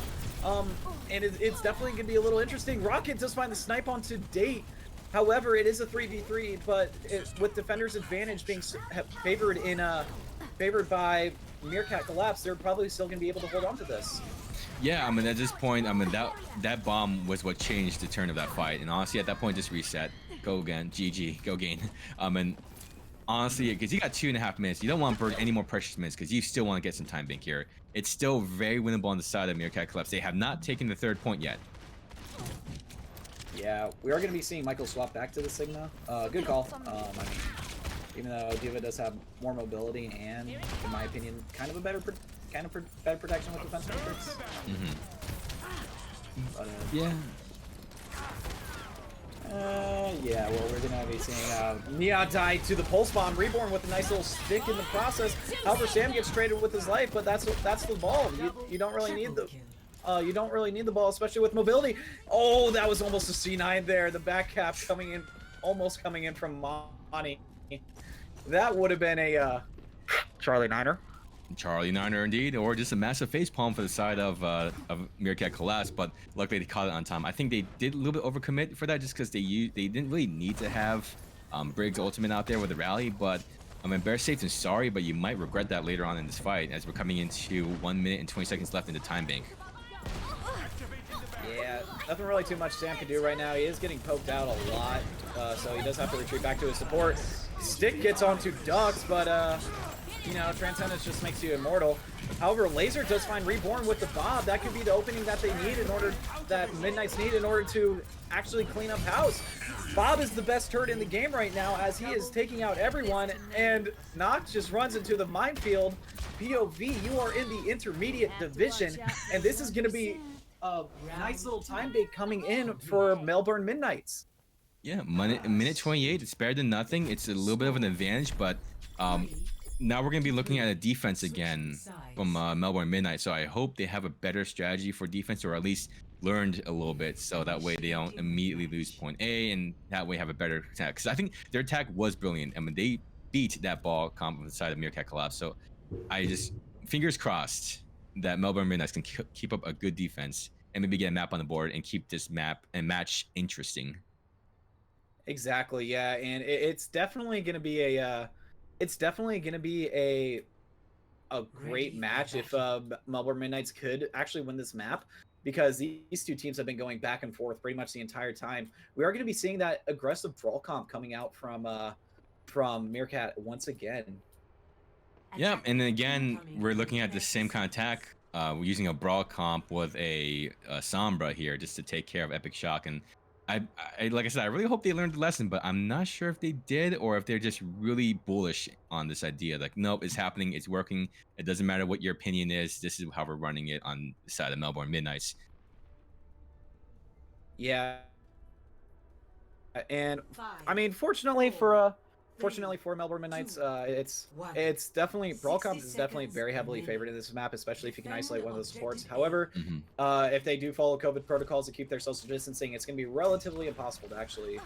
A: And it's definitely gonna be a little interesting. Rocket does find the snipe onto Date. However, it is a 3v3, but with defender's advantage being favored by Meerkat Kollapse, they're probably still gonna be able to hold on to this.
B: Yeah, I mean, at this point, I mean, that bomb was what changed the turn of that fight. And honestly, at that point, just reset. Go again. GG. Go gain. And honestly, because you got 2.5 minutes, you don't want to burn any more precious minutes because you still want to get some time bank here. It's still very winnable on the side of Meerkat Kollapse. They have not taken the 3rd point yet.
A: Yeah, we are going to be seeing Michael swap back to the Sigma. Good call. I mean, even though Diva does have more mobility and, in my opinion, kind of better protection with defense metrics. But,
B: yeah.
A: Yeah, well, we're gonna be seeing Nia die to the pulse bomb, Reborn with a nice little stick in the process. However, Sam gets traded with his life, but that's the ball. You don't really need the ball, especially with mobility. Oh, that was almost a C9 there. The back cap almost coming in from Monty. That would have been a Charlie Niner.
B: Charlie Niner indeed, or just a massive facepalm for the side of Meerkat Kollapse, but luckily they caught it on time. I think they did a little bit overcommit for that just because they didn't really need to have Briggs ultimate out there with the rally, but I mean, bear safe than sorry, but you might regret that later on in this fight as we're coming into 1 minute and 20 seconds left in the time bank.
A: Yeah, nothing really too much Sam can do right now. He is getting poked out a lot, so he does have to retreat back to his support. Stick gets onto Dux, but you know, Transcendence just makes you immortal. However, Laser does find Reborn with the Bob. That could be the opening that they need that Midnight's need in order to actually clean up house. Bob is the best turret in the game right now as he is taking out everyone, and Nox just runs into the minefield. POV, you are in the intermediate division, and this is going to be a nice little time bait coming in for Melbourne Midnights.
B: Yeah, minute 28, it's better than nothing. It's a little bit of an advantage, but now we're going to be looking at a defense again from Melbourne Midnight, so I hope they have a better strategy for defense, or at least learned a little bit, so that way they don't immediately lose point A, and that way have a better attack. Because I think their attack was brilliant. I mean, they beat that ball comp on the side of Meerkat Kollapse, so I just, fingers crossed that Melbourne Midnights can keep up a good defense and maybe get a map on the board and keep this map and match interesting.
A: Exactly, yeah, and it's definitely going to be a great match if Melbourne Midnights could actually win this map, because these two teams have been going back and forth pretty much the entire time. We are going to be seeing that aggressive brawl comp coming out from Meerkat once again.
B: Yeah, and then again, we're looking at the same kind of attack. We're using a brawl comp with a Sombra here just to take care of Epic Shock, and I like I said, I really hope they learned the lesson, but I'm not sure if they did or if they're just really bullish on this idea. Like, nope, it's happening, it's working. It doesn't matter what your opinion is. This is how we're running it on the side of Melbourne Midnights.
A: Yeah, and I mean, fortunately for Melbourne Midnights, it's definitely brawl comp is definitely very heavily favored in this map, especially if you can isolate one of the supports. However, if they do follow COVID protocols to keep their social distancing, it's going to be relatively impossible to actually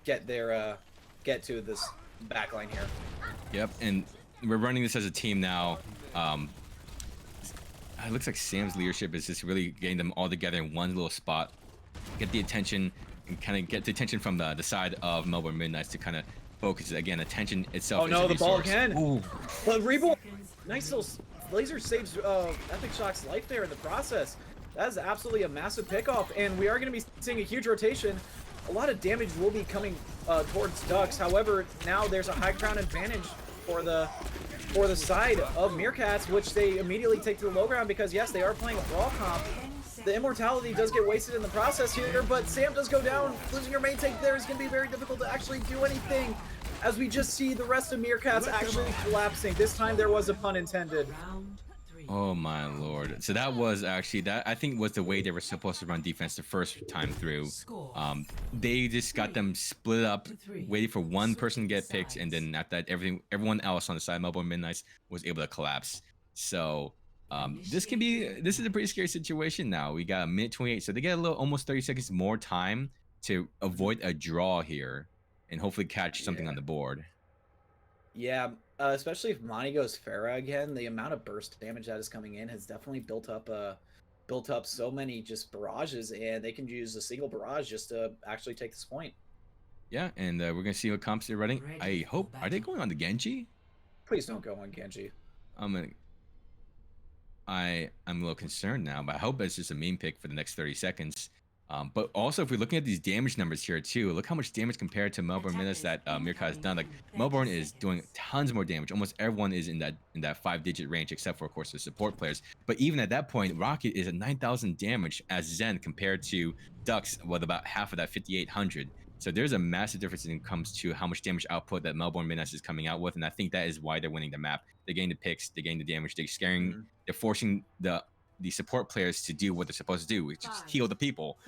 A: get to this backline here.
B: Yep, and we're running this as a team now. It looks like Sam's leadership is just really getting them all together in one little spot, get the attention, and kind of get the attention from the side of Melbourne Midnights to kind of focus again. Attention itself.
A: Oh no, the ball again.
B: Ooh.
A: But Reborn, nice little laser saves Epic Shock's life there in the process. That is absolutely a massive pickoff, and we are going to be seeing a huge rotation. A lot of damage will be coming towards Ducks. However, now there's a high ground advantage for the side of Meerkats, which they immediately take to the low ground because yes, they are playing a brawl comp. The immortality does get wasted in the process here, but Sam does go down. Losing your main tank there is going to be very difficult to actually do anything, as we just see the rest of Meerkats actually collapsing. This time there was a pun intended.
B: Oh my lord. So that was actually that I think was the way they were supposed to run defense the first time through. They just got them split up, waiting for one person to get picked, and then after that, everyone else on the side of Melbourne Midnights was able to collapse. So this is a pretty scary situation now. We got a minute 28, so they get a little almost 30 seconds more time to avoid a draw here and hopefully catch something on the board.
A: Yeah, especially if Monty goes Pharah again, the amount of burst damage that is coming in has definitely built up so many just barrages, and they can use a single barrage just to actually take this point.
B: Yeah, and we're gonna see what comps they're running. I hope are they going on the Genji?
A: Please don't go on Genji.
B: I'm a little concerned now, but I hope it's just a main pick for the next 30 seconds. But also, if we're looking at these damage numbers here too, look how much damage compared to Melbourne minutes that Meerkat has done. Like Melbourne is doing tons more damage. Almost everyone is in that 5-digit range, except for of course the support players. But even at that point, Rocket is at 9,000 damage as Zen compared to Dux with about half of that 5,800. So there's a massive difference when it comes to how much damage output that Melbourne Midnights is coming out with, and I think that is why they're winning the map. They're getting the picks, they're getting the damage, they're forcing the support players to do what they're supposed to do, which is heal the people.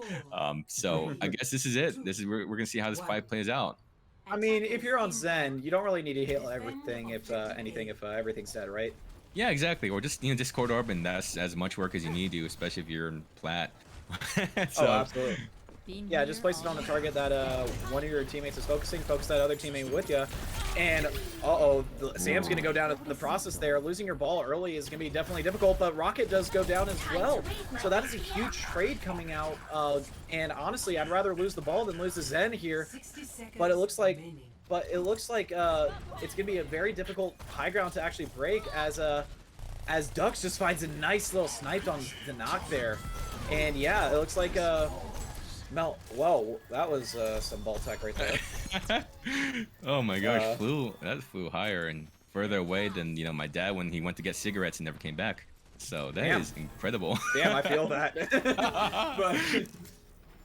B: So I guess this is it. We're gonna see how this fight plays out.
A: I mean, if you're on Zen, you don't really need to heal everything if everything's dead, right?
B: Yeah, exactly. Or just Discord Orb, and that's as much work as you need to, especially if you're in plat.
A: So, oh, absolutely. Yeah, just place it on the target that one of your teammates is focusing. Focus that other teammate with you. And, Sam's going to go down in the process there. Losing your ball early is going to be definitely difficult, but Rocket does go down as well. So that is a huge trade coming out. And honestly, I'd rather lose the ball than lose the Zen here. But it looks like it's going to be a very difficult high ground to actually break as Dux just finds a nice little snipe on the knock there. And yeah, it looks like whoa, that was some ball tech right there.
B: Oh my gosh, that flew higher and further away than my dad when he went to get cigarettes and never came back. So that is incredible.
A: Damn, I feel that.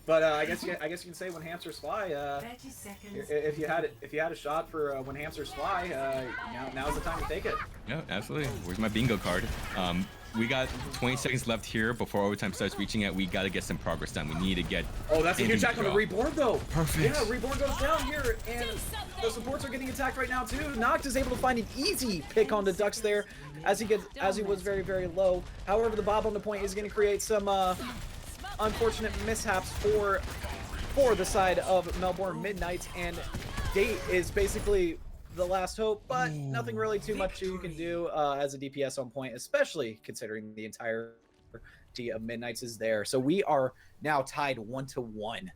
A: but I guess you can say when hamsters fly. If you had a shot for when hamsters fly, now's the time to take it.
B: Yeah, absolutely. Where's my bingo card? We got 20 seconds left here before overtime starts reaching it. We got to get some progress done. We need to get.
A: Oh, that's a huge attack on the Reborn, though.
B: Perfect.
A: Yeah, Reborn goes down here, and the supports are getting attacked right now too. Noct is able to find an easy pick onto Dux there, as he was very, very low. However, the bob on the point is going to create some unfortunate mishaps for the side of Melbourne Midnights, and Date is basically the last hope, but nothing really too much you can do as a DPS on point, especially considering the entirety of Midnights is there. So we are now tied 1-1.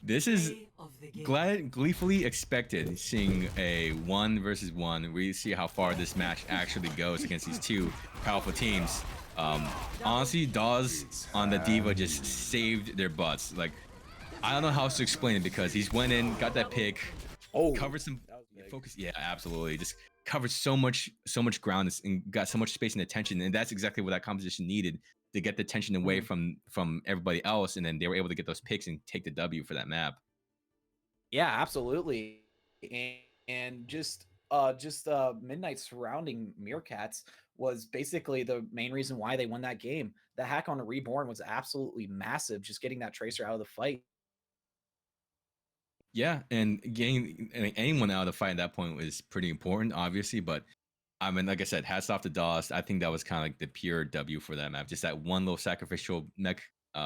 B: This is gleefully expected, seeing a 1 versus 1. We see how far this match actually goes against these two powerful teams. Honestly, Dawes on the Diva just saved their butts. Like, I don't know how else to explain it, because he's went in, got that pick, covered some focus. Yeah, absolutely. Just covered so much ground and got so much space and attention, and that's exactly what that composition needed to get the tension away from everybody else, and then they were able to get those picks and take the W for that map.
A: Yeah, absolutely. And just Midnight surrounding Meerkats was basically the main reason why they won that game. The hack on a Reborn was absolutely massive, just getting that Tracer out of the fight.
B: Yeah, and getting anyone out of the fight at that point was pretty important, obviously. But I mean, like I said, hats off to Dawes. I think that was kind of like the pure W for that map. Just that one little sacrificial mech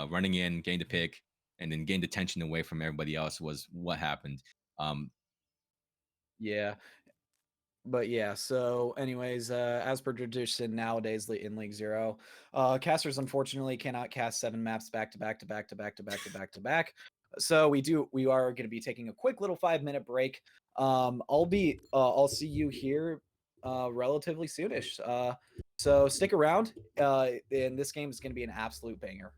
B: running in, getting the pick, and then getting the tension away from everybody else was what happened.
A: Yeah. But yeah, so anyways, as per tradition nowadays in League Zero, casters unfortunately cannot cast 7 maps back to back. So we are going to be taking a quick little 5-minute break. I'll see you here relatively soonish. So stick around. And this game is going to be an absolute banger.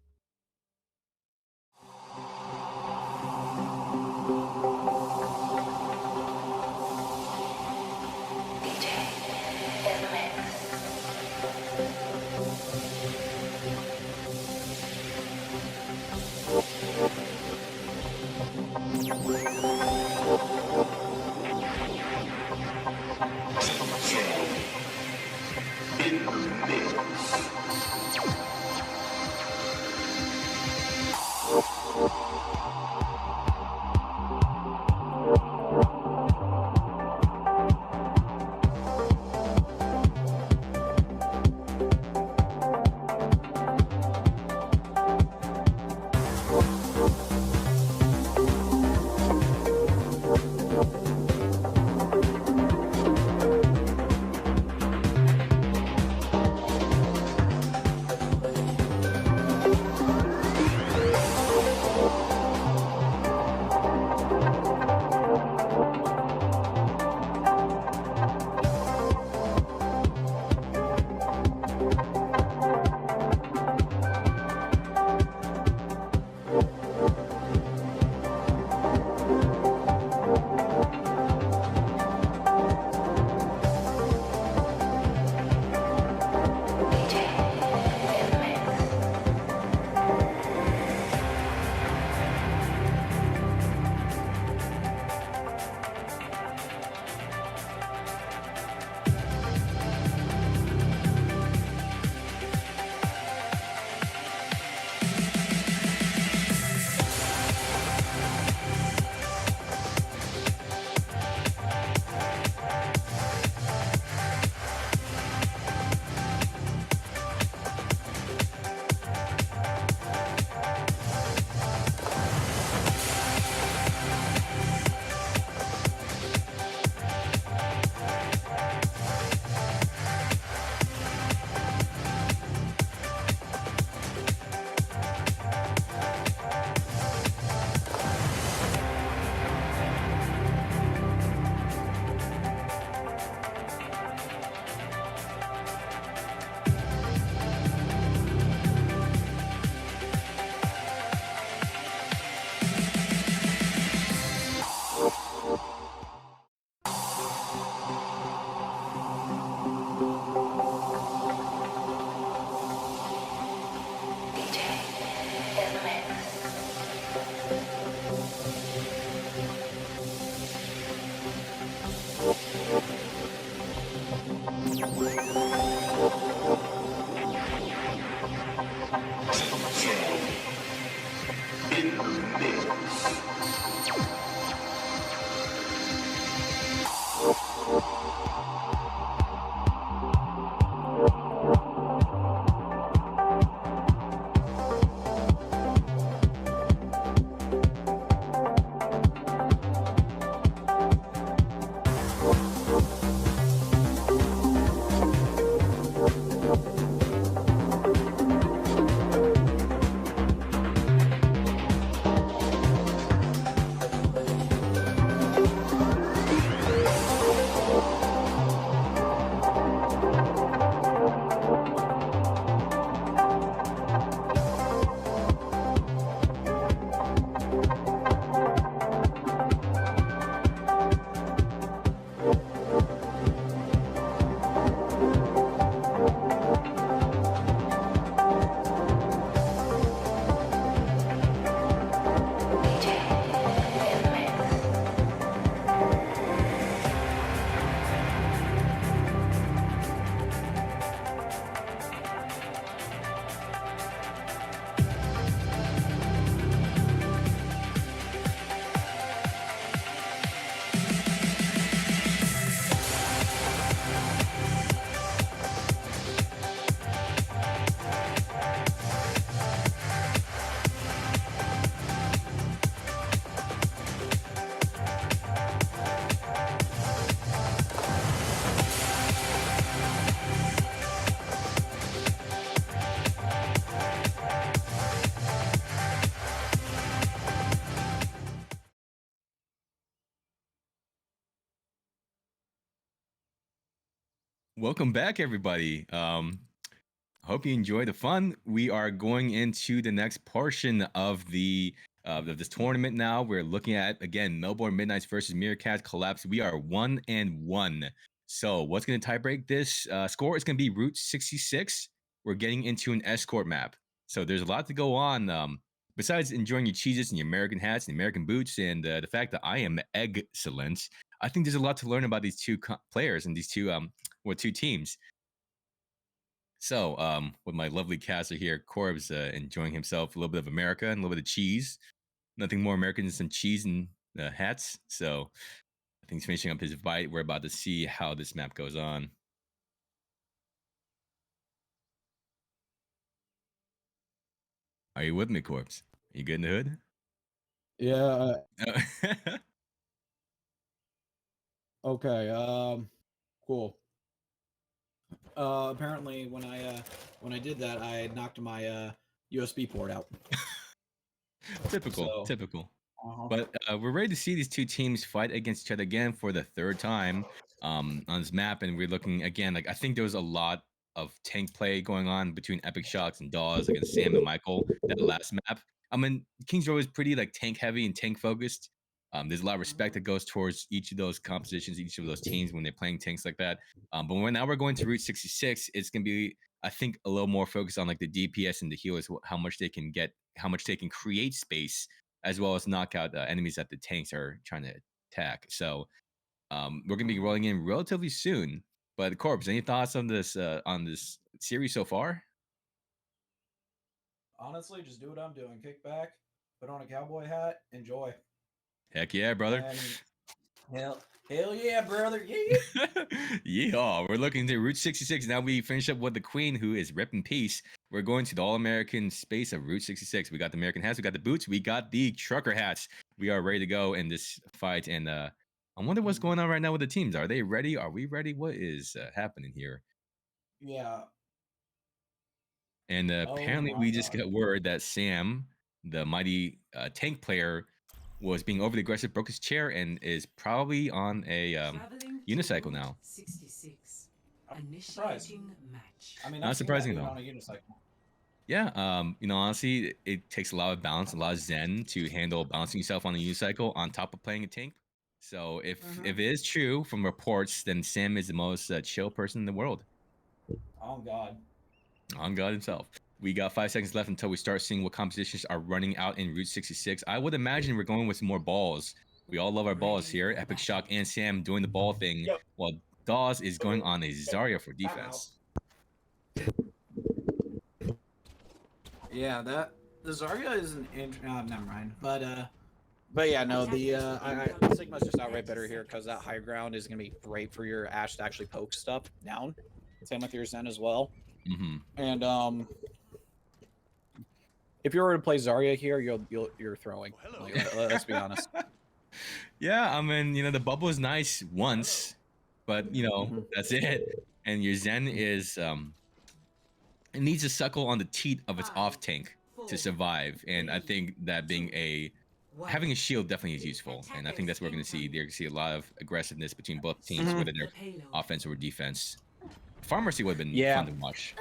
D: In the mix.
B: Welcome back, everybody. Hope you enjoyed the fun. We are going into the next portion of of this tournament now. We're looking at, again, Melbourne Midnights versus Meerkat Kollapse. We are 1-1. So what's going to tie break this score is going to be Route 66. We're getting into an escort map. So there's a lot to go on. Besides enjoying your cheeses and your American hats and American boots and the fact that I am excellent, I think there's a lot to learn about these two players and these two teams. So, with my lovely caster here, Corb's enjoying himself a little bit of America and a little bit of cheese. Nothing more American than some cheese and hats. So, I think he's finishing up his bite. We're about to see how this map goes on. Are you with me, Corbs? Are you good in the hood?
A: Yeah. Okay. Cool. Apparently, when I did that, I knocked my USB port out.
B: Typical. But we're ready to see these two teams fight against each other again for the third time on this map, and we're looking again. Like I think there was a lot of tank play going on between Epic Shocks and Dawes against Sam and Michael that last map. I mean, Kings Row is pretty like tank heavy and tank focused. There's a lot of respect that goes towards each of those compositions, each of those teams when they're playing tanks like that. But now we're going to Route 66, it's gonna be, I think, a little more focused on like the DPS and the healers, how much they can get, how much they can create space, as well as knock out enemies that the tanks are trying to attack. So we're gonna be rolling in relatively soon. But Corbs, any thoughts on this series so far?
A: Honestly, just do what I'm doing. Kick back, put on a cowboy hat, enjoy.
B: Heck yeah, brother.
A: Hell yeah, brother. Yeah.
B: Yeehaw. We're looking to Route 66. Now we finish up with the Queen, who is rip in peace. We're going to the all-American space of Route 66. We got the American hats, we got the boots, we got the trucker hats. We are ready to go in this fight. And I wonder what's going on right now with the teams. Are they ready? Are we ready? What is happening here?
A: Yeah.
B: And apparently we just got word that Sam, the mighty tank player, was being overly aggressive, broke his chair, and is probably on a unicycle now.
C: 66.
A: Initiating
C: match.
A: I mean,
B: not surprising though.
A: On a unicycle.
B: Yeah, honestly, it takes a lot of balance, a lot of zen to handle balancing yourself on a unicycle on top of playing a tank. So if it is true from reports, then Sam is the most chill person in the world.
A: On God.
B: On God himself. We got 5 seconds left until we start seeing what compositions are running out in Route 66. I would imagine we're going with some more balls. We all love our balls here. Epic Shock and Sam doing the ball thing, while Dawes is going on a Zarya for defense.
A: Yeah, the Zarya is an never mind. But But yeah, no, the Sigma's just outright better here because that high ground is going to be great for your Ashe to actually poke stuff down. Same with your Zen as well.
B: Mm-hmm.
A: And if you were to play Zarya here, you're throwing. Like, let's be honest.
B: Yeah, I mean, the bubble is nice once, but that's it. And your Zen is it needs to suckle on the teat of its off tank to survive. And I think that having a shield definitely is useful. And I think that's what we're going to see. They're going to see a lot of aggressiveness between both teams, whether they're offense or defense. Pharmacy would have been fun to watch.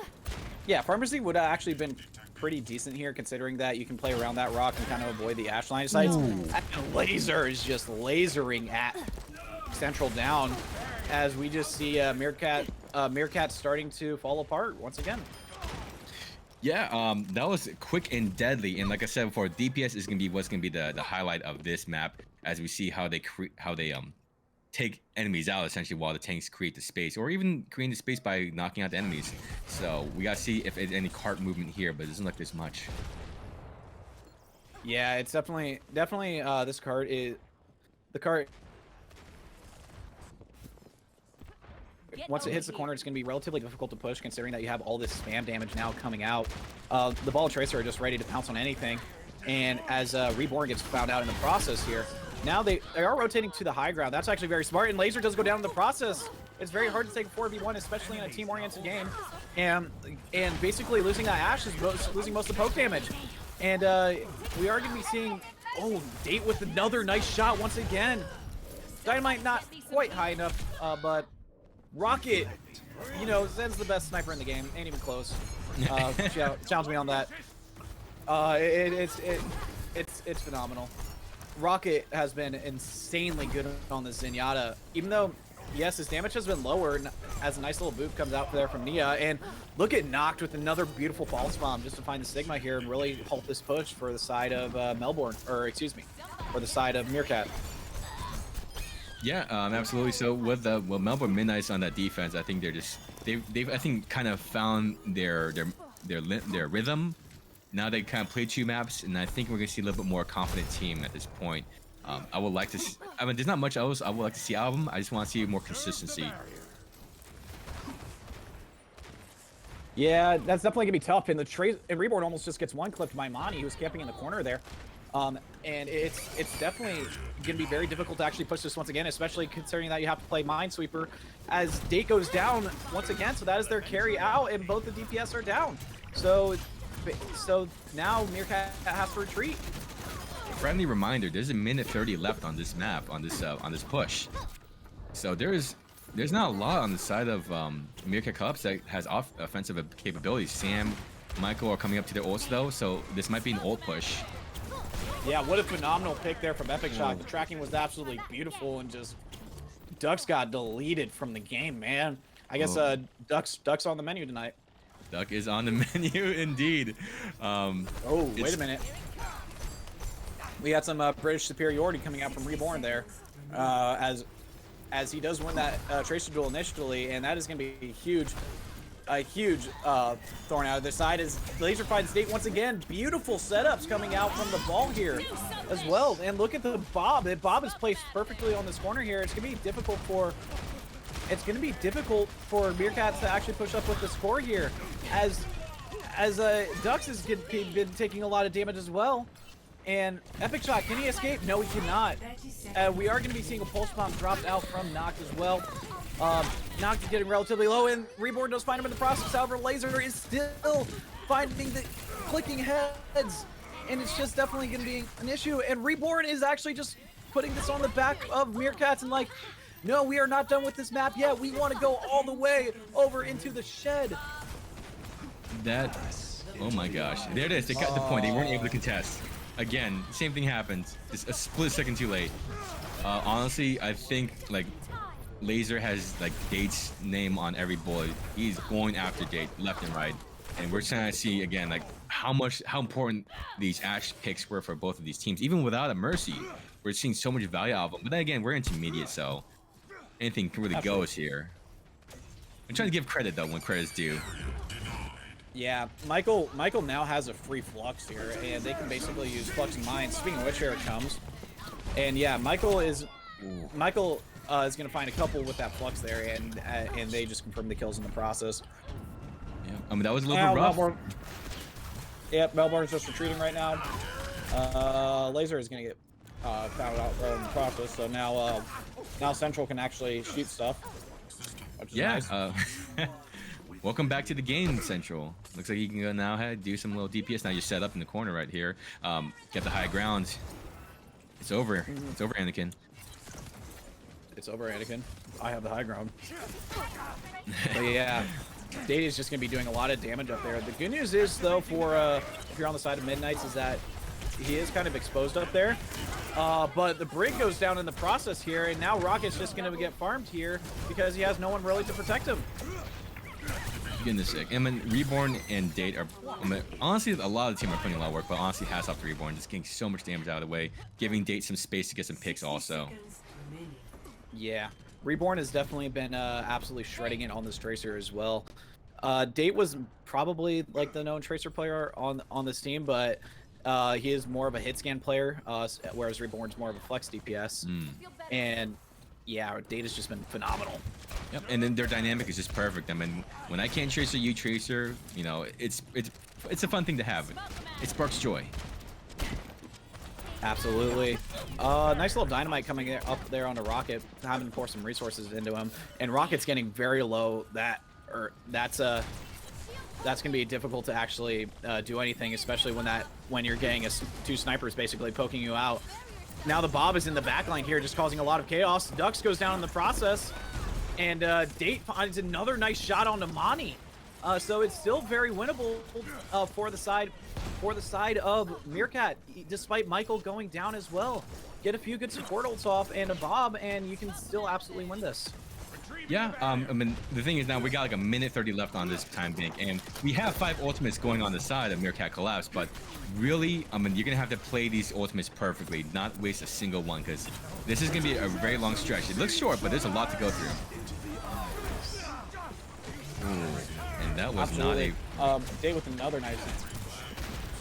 A: Yeah, Pharmacy would have actually been pretty decent here, considering that you can play around that rock and kind of avoid the Ashe line of sights. And Laser is just lasering at Central down, as we just see Meerkat starting to fall apart once again.
B: Yeah, that was quick and deadly. And like I said before, DPS is gonna be what's gonna be the highlight of this map, as we see how they take enemies out essentially while the tanks create the space, or even creating the space by knocking out the enemies. So we gotta see if there's any cart movement here, but it doesn't look this much.
A: Yeah, it's definitely this cart is the cart. Once it hits the corner, it's going to be relatively difficult to push, considering that you have all this spam damage now coming out. The Ball Tracer are just ready to pounce on anything, and as Reborn gets found out in the process here, now they are rotating to the high ground. That's actually very smart, and Laser does go down in the process. It's very hard to take a 4v1, especially in a team-oriented game, and basically losing that Ashe is losing most of the poke damage. And we are going to be seeing, Date with another nice shot once again. Dynamite not quite high enough, but Rocket, Zen's the best sniper in the game. Ain't even close. Challenge me on that. It's phenomenal. Rocket has been insanely good on the Zenyatta, even though, yes, his damage has been lower as a nice little boop comes out there from Nia. And look at Noct with another beautiful false bomb just to find the Sigma here and really halt this push for the side of Melbourne, or excuse me, for the side of Meerkat.
B: Yeah, absolutely. So with Melbourne Midnight's on that defense, I think they've I think kind of found their rhythm. Now they kind of play 2 maps, and I think we're gonna see a little bit more confident team at this point. I would like to. There's not much else I would like to see out of them. I just want to see more consistency.
A: Yeah, that's definitely gonna be tough. And and Reborn almost just gets one clipped by Monty, who's camping in the corner there. And it's definitely going to be very difficult to actually push this once again, especially considering that you have to play Minesweeper as Date goes down once again. So that is their carry out, and both the DPS are down. So now Meerkat has to retreat.
B: Friendly reminder: there's a minute 30 left on this map, on this push. So there's not a lot on the side of Meerkat Kollapse that has offensive capabilities. Sam, Michael are coming up to their ults though, so this might be an ult push.
A: Yeah, what a phenomenal pick there from Epic Shock. The tracking was absolutely beautiful, and just Ducks got deleted from the game, man. I guess Ducks on the menu tonight.
B: Duck is on the menu indeed.
A: Wait a minute. We had some British superiority coming out from Reborn there, as he does win that Tracer duel initially, and that is going to be huge. A huge thorn out of their side as Laser finds Date once again. Beautiful setups coming out from the ball here as well. And look at the Bob. Bob is placed perfectly on this corner here. It's gonna be difficult for Meerkats to actually push up with the score here, as Dux has been taking a lot of damage as well. And Epic Shot, can he escape? No, he cannot. We are going to be seeing a Pulse Bomb dropped out from Noct as well. Noct is getting relatively low, and Reborn does find him in the process. However, Laser is still finding the clicking heads, and it's just definitely going to be an issue. And Reborn is actually just putting this on the back of Meerkats and like, no, we are not done with this map yet. We want to go all the way over into the shed.
B: Oh my gosh. There it is. They got the point. They weren't able to contest. Again, same thing happens. Just a split second too late. Honestly, I think like Laser has like Date's name on every bullet. He's going after Date left and right. And we're trying to see again like how important these Ashe picks were for both of these teams. Even without a Mercy, we're seeing so much value out of them. But then again, we're intermediate, so anything can really goes here. I'm trying to give credit though when credit's due.
A: Yeah, Michael now has a free Flux here, and they can basically use Flux and Mine. Speaking of which, here it comes. And yeah, Michael is going to find a couple with that flux there, and they just confirm the kills in the process.
B: Yeah, I mean that was a little bit rough.
A: Melbourne. Yep, Melbourne's just retreating right now. Laser is going to get found out in the process, so now Central can actually shoot stuff.
B: Yeah.
A: Nice.
B: Welcome back to the game, Central. Looks like you can go now ahead, do some little DPS. Now you're set up in the corner right here. Get the high ground. It's over. It's over, Anakin.
A: It's over, Anakin. I have the high ground. But yeah, Data is just going to be doing a lot of damage up there. The good news is, though, for if you're on the side of Midnights, is that he is kind of exposed up there. But the Brig goes down in the process here, and now Rocket's just going to get farmed here because he has no one really to protect him.
B: Goodness sake. I mean, Reborn and Date are, I mean, honestly, a lot of the team are putting a lot of work, but honestly, hats off to Reborn, just getting so much damage out of the way, giving Date some space to get some picks also.
A: Yeah, Reborn has definitely been absolutely shredding it on this Tracer as well. Date was probably like the known Tracer player on this team, but he is more of a hit scan player, whereas Reborn's more of a flex DPS. And yeah, Data's just been phenomenal.
B: Yep, and then their dynamic is just perfect. I mean, when I can't Tracer, you Tracer, you know, it's a fun thing to have. It sparks joy.
A: Absolutely. Nice little dynamite coming up there on a Rocket, having to pour some resources into him, and Rocket's getting very low. That's gonna be difficult to actually do anything, especially when you're getting two snipers basically poking you out. Now the Bob is in the backline here, just causing a lot of chaos. Dux goes down in the process, and Date finds another nice shot on Namani. So it's still very winnable for the side of Meerkat, despite Michael going down as well. Get a few good support ults off and a Bob, and you can still absolutely win this.
B: Yeah, I mean, the thing is now we got like a minute 30 left on this time bank, and we have 5 ultimates going on the side of Meerkat Kollapse, but really, I mean, you're gonna have to play these ultimates perfectly, not waste a single one, because this is gonna be a very long stretch. It looks short, but there's a lot to go through. Ooh, and that was
A: Absolutely.
B: not a...
A: Date with another nice...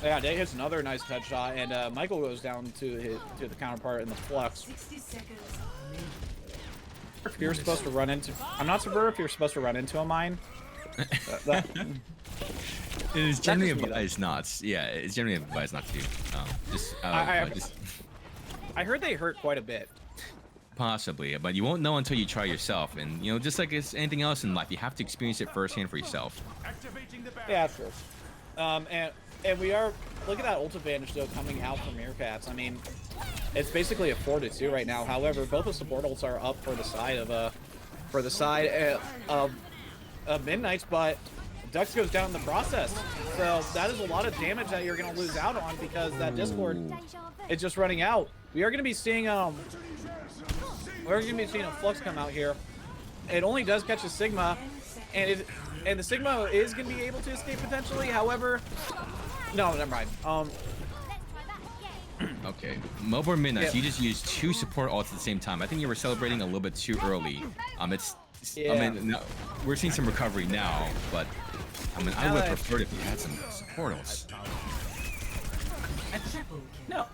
A: Yeah, Date hits another nice headshot, and Michael goes down to the counterpart in the flux. If you're supposed to run into... I'm not sure if you're supposed to run into a mine.
B: It is generally advised not. Yeah, it's generally advised not to.
A: I heard they hurt quite a bit.
B: Possibly, but you won't know until you try yourself. And, you know, just like it's anything else in life, you have to experience it firsthand for yourself.
A: Yeah, true. And we are... Look at that ult advantage, though, coming out from Meerkats. I mean, it's basically a 4-2 right now. However, both the support ults are up for the side of Midnights, but Dux goes down in the process. So that is a lot of damage that you're going to lose out on because that Discord is just running out. We are going to be seeing a Flux come out here. It only does catch a Sigma, and the Sigma is going to be able to escape potentially. However, no, never mind.
B: Okay, Melbourne Midnight.
A: Yeah.
B: You just used 2 support ults at the same time. I think you were celebrating a little bit too early.
A: Yeah.
B: I mean, no, we're seeing some recovery now, but I mean, I would have preferred if you had some support ults.
A: No,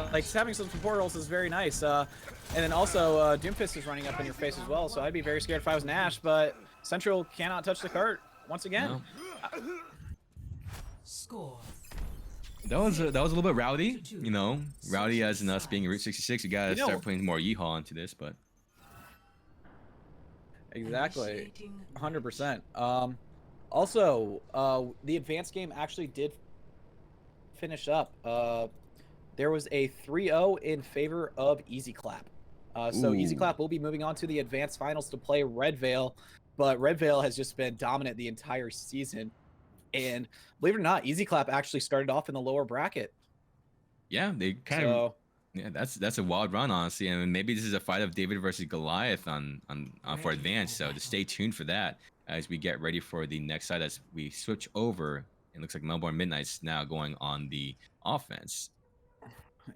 A: like having some support ults is very nice. And then also Doomfist is running up in your face as well. So I'd be very scared if I was Nash, but Central cannot touch the cart once again.
B: No.
C: Score.
B: That was a little bit rowdy, you know. Rowdy as in us being Route 66. You gotta start putting more yeehaw into this, but
A: exactly, 100%. Also, the advanced game actually did finish up. There was a 3-0 in favor of Easy Clap. So Easy Clap will be moving on to the advanced finals to play Red Veil, but Red Veil has just been dominant the entire season. And believe it or not, Easy Clap actually started off in the lower bracket.
B: yeah, they kind of. Yeah, that's a wild run, honestly. I mean, maybe this is a fight of David versus Goliath on for advance. So just stay tuned for that as we get ready for the next side as we switch over. It looks like Melbourne Midnight's now going on the offense.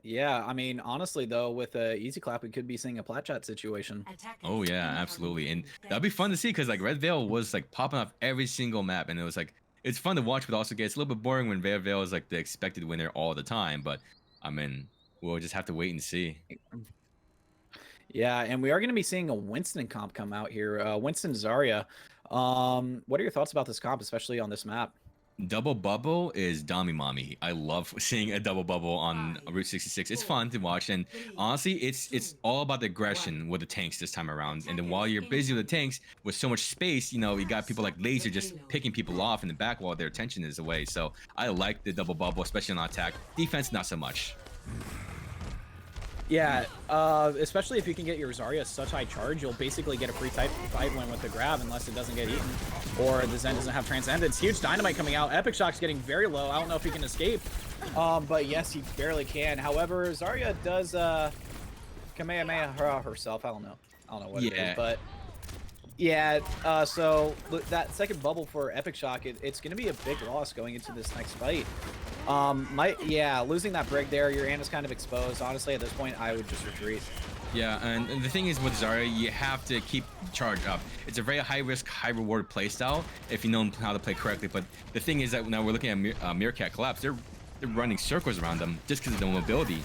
A: Yeah, I mean, honestly, though, with Easy Clap, we could be seeing a plat chat situation.
B: Oh yeah, absolutely, and that'd be fun to see because like Red Veil was like popping off every single map, and it was like it's fun to watch, but also gets a little bit boring when Red Veil is like the expected winner all the time. But I mean, we'll just have to wait and see.
A: Yeah, and we are going to be seeing a Winston comp come out here. Winston Zarya. What are your thoughts about this comp, especially on this map?
B: Double bubble is Dami Mommy. I love seeing a double bubble on Route 66. It's fun to watch, and honestly, it's all about the aggression with the tanks this time around. And then while you're busy with the tanks, with so much space, you know, you got people like Laser just picking people off in the back while their attention is away. So I like the double bubble, especially on attack. Defense, not so much.
A: Yeah, especially if you can get your Zarya such high charge, you'll basically get a free type fight win with the grab unless it doesn't get eaten. Or the Zen doesn't have Transcendence. Huge Dynamite coming out. Epic Shock's getting very low. I don't know if he can escape. But yes, he barely can. However, Zarya does Kamehameha herself. I don't know what it is, but yeah, so that second bubble for Epic Shock, it's going to be a big loss going into this next fight. Losing that brig there, your Ana's kind of exposed. Honestly, at this point, I would just retreat.
B: Yeah, and the thing is with Zarya, you have to keep charge up. It's a very high risk, high reward playstyle if you know how to play correctly. But the thing is that now we're looking at Meerkat Kollapse. They're running circles around them just because of the mobility,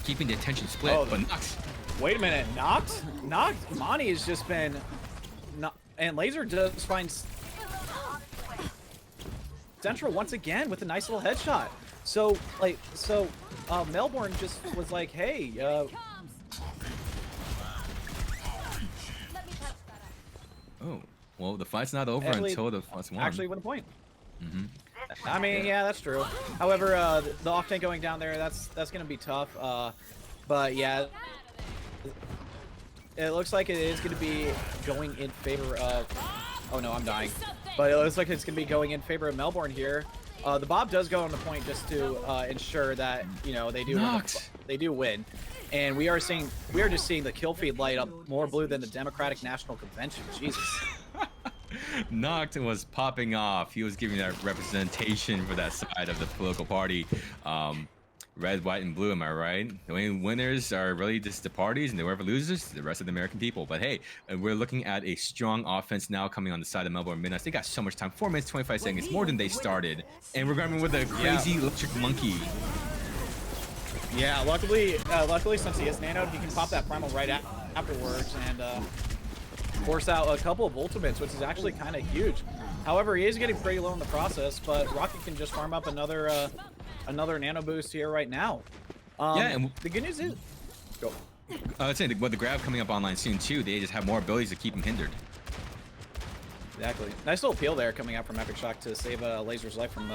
B: keeping the attention split.
A: Oh,
B: but Nox.
A: Wait a minute, Nox. Monty has just been, and Laser does find Central once again with a nice little headshot. So Melbourne just was like, hey,
B: oh, well, the fight's not over until the fight's won.
A: Actually, win a point. I mean, yeah, that's true. However, the off tank going down there, that's gonna be tough. But yeah, it looks like it is gonna be going in favor of. Oh no, I'm dying. But it looks like it's gonna be going in favor of Melbourne here. The Bob does go on the point just to ensure that they do win. And we are just seeing the kill feed light up more blue than the Democratic National Convention. Jesus.
B: Noct was popping off. He was giving that representation for that side of the political party. Red, white, and blue, am I right? The only winners are really just the parties, and whoever loses, the rest of the American people. But hey, we're looking at a strong offense now coming on the side of Melbourne Midnights. They got so much time, 4 minutes, 25 seconds, more than they started. And we're going with a crazy electric monkey.
A: Yeah, luckily since he is nanoed, he can pop that primal right afterwards and force out a couple of ultimates, which is actually kind of huge. However, he is getting pretty low in the process, but Rocket can just farm up another nano boost here right now. And the good news is, go.
B: I was saying, with the grab coming up online soon too, they just have more abilities to keep him hindered.
A: Exactly. Nice little peel there coming out from Epic Shock to save Laser's life from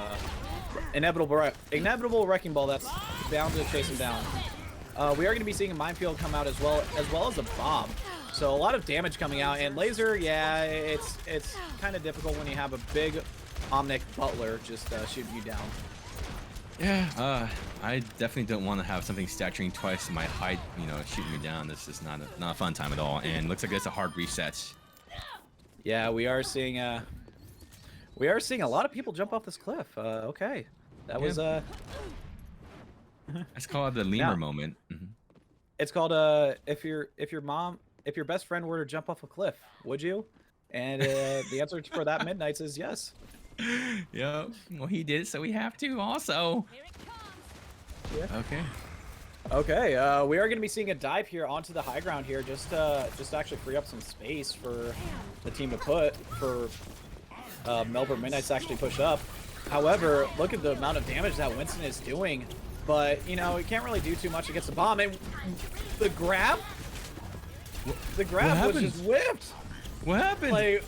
A: inevitable wrecking ball that's bound to chase him down. We are going to be seeing a minefield come out as well as a bomb. So a lot of damage coming out, and Laser, yeah, it's kind of difficult when you have a big Omnic Butler just shooting you down.
B: Yeah, I definitely don't want to have something staturing twice my height, shooting me down. This is not a fun time at all, and looks like it's a hard reset.
A: Yeah, we are seeing a lot of people jump off this cliff. Okay, that was
B: It's called the lemur moment.
A: It's called if your best friend were to jump off a cliff, would you? And the answer for that Midnights is yes.
B: Yeah. Well, he did, so we have to also.
A: Yeah.
B: Okay.
A: We are going to be seeing a dive here onto the high ground here, just to actually free up some space for the team to put for Melbourne Midnights to actually push up. However, look at the amount of damage that Winston is doing, but he can't really do too much against the bomb. And the grab was just whipped.
B: What happened?
A: Like,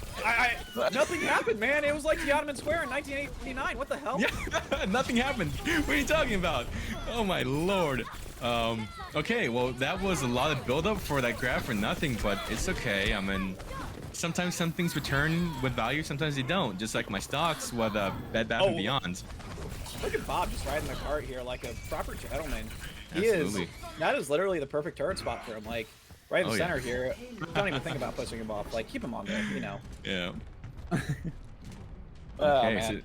A: nothing happened, man. It was like Tiananmen Square in 1989. What the hell?
B: Yeah, nothing happened. What are you talking about? Oh my lord. Okay, well that was a lot of buildup for that grab for nothing, but it's okay. I mean, sometimes some things return with value, sometimes they don't. Just like my stocks with Bed Bath & Beyond.
A: Look at Bob just riding the cart here like a proper gentleman.
B: Absolutely.
A: That is literally the perfect turret spot for him. Like, right in the center here. Don't even think about pushing him off. Like, keep him on there,
B: Yeah.
A: Oh,
B: okay,
A: man.
B: so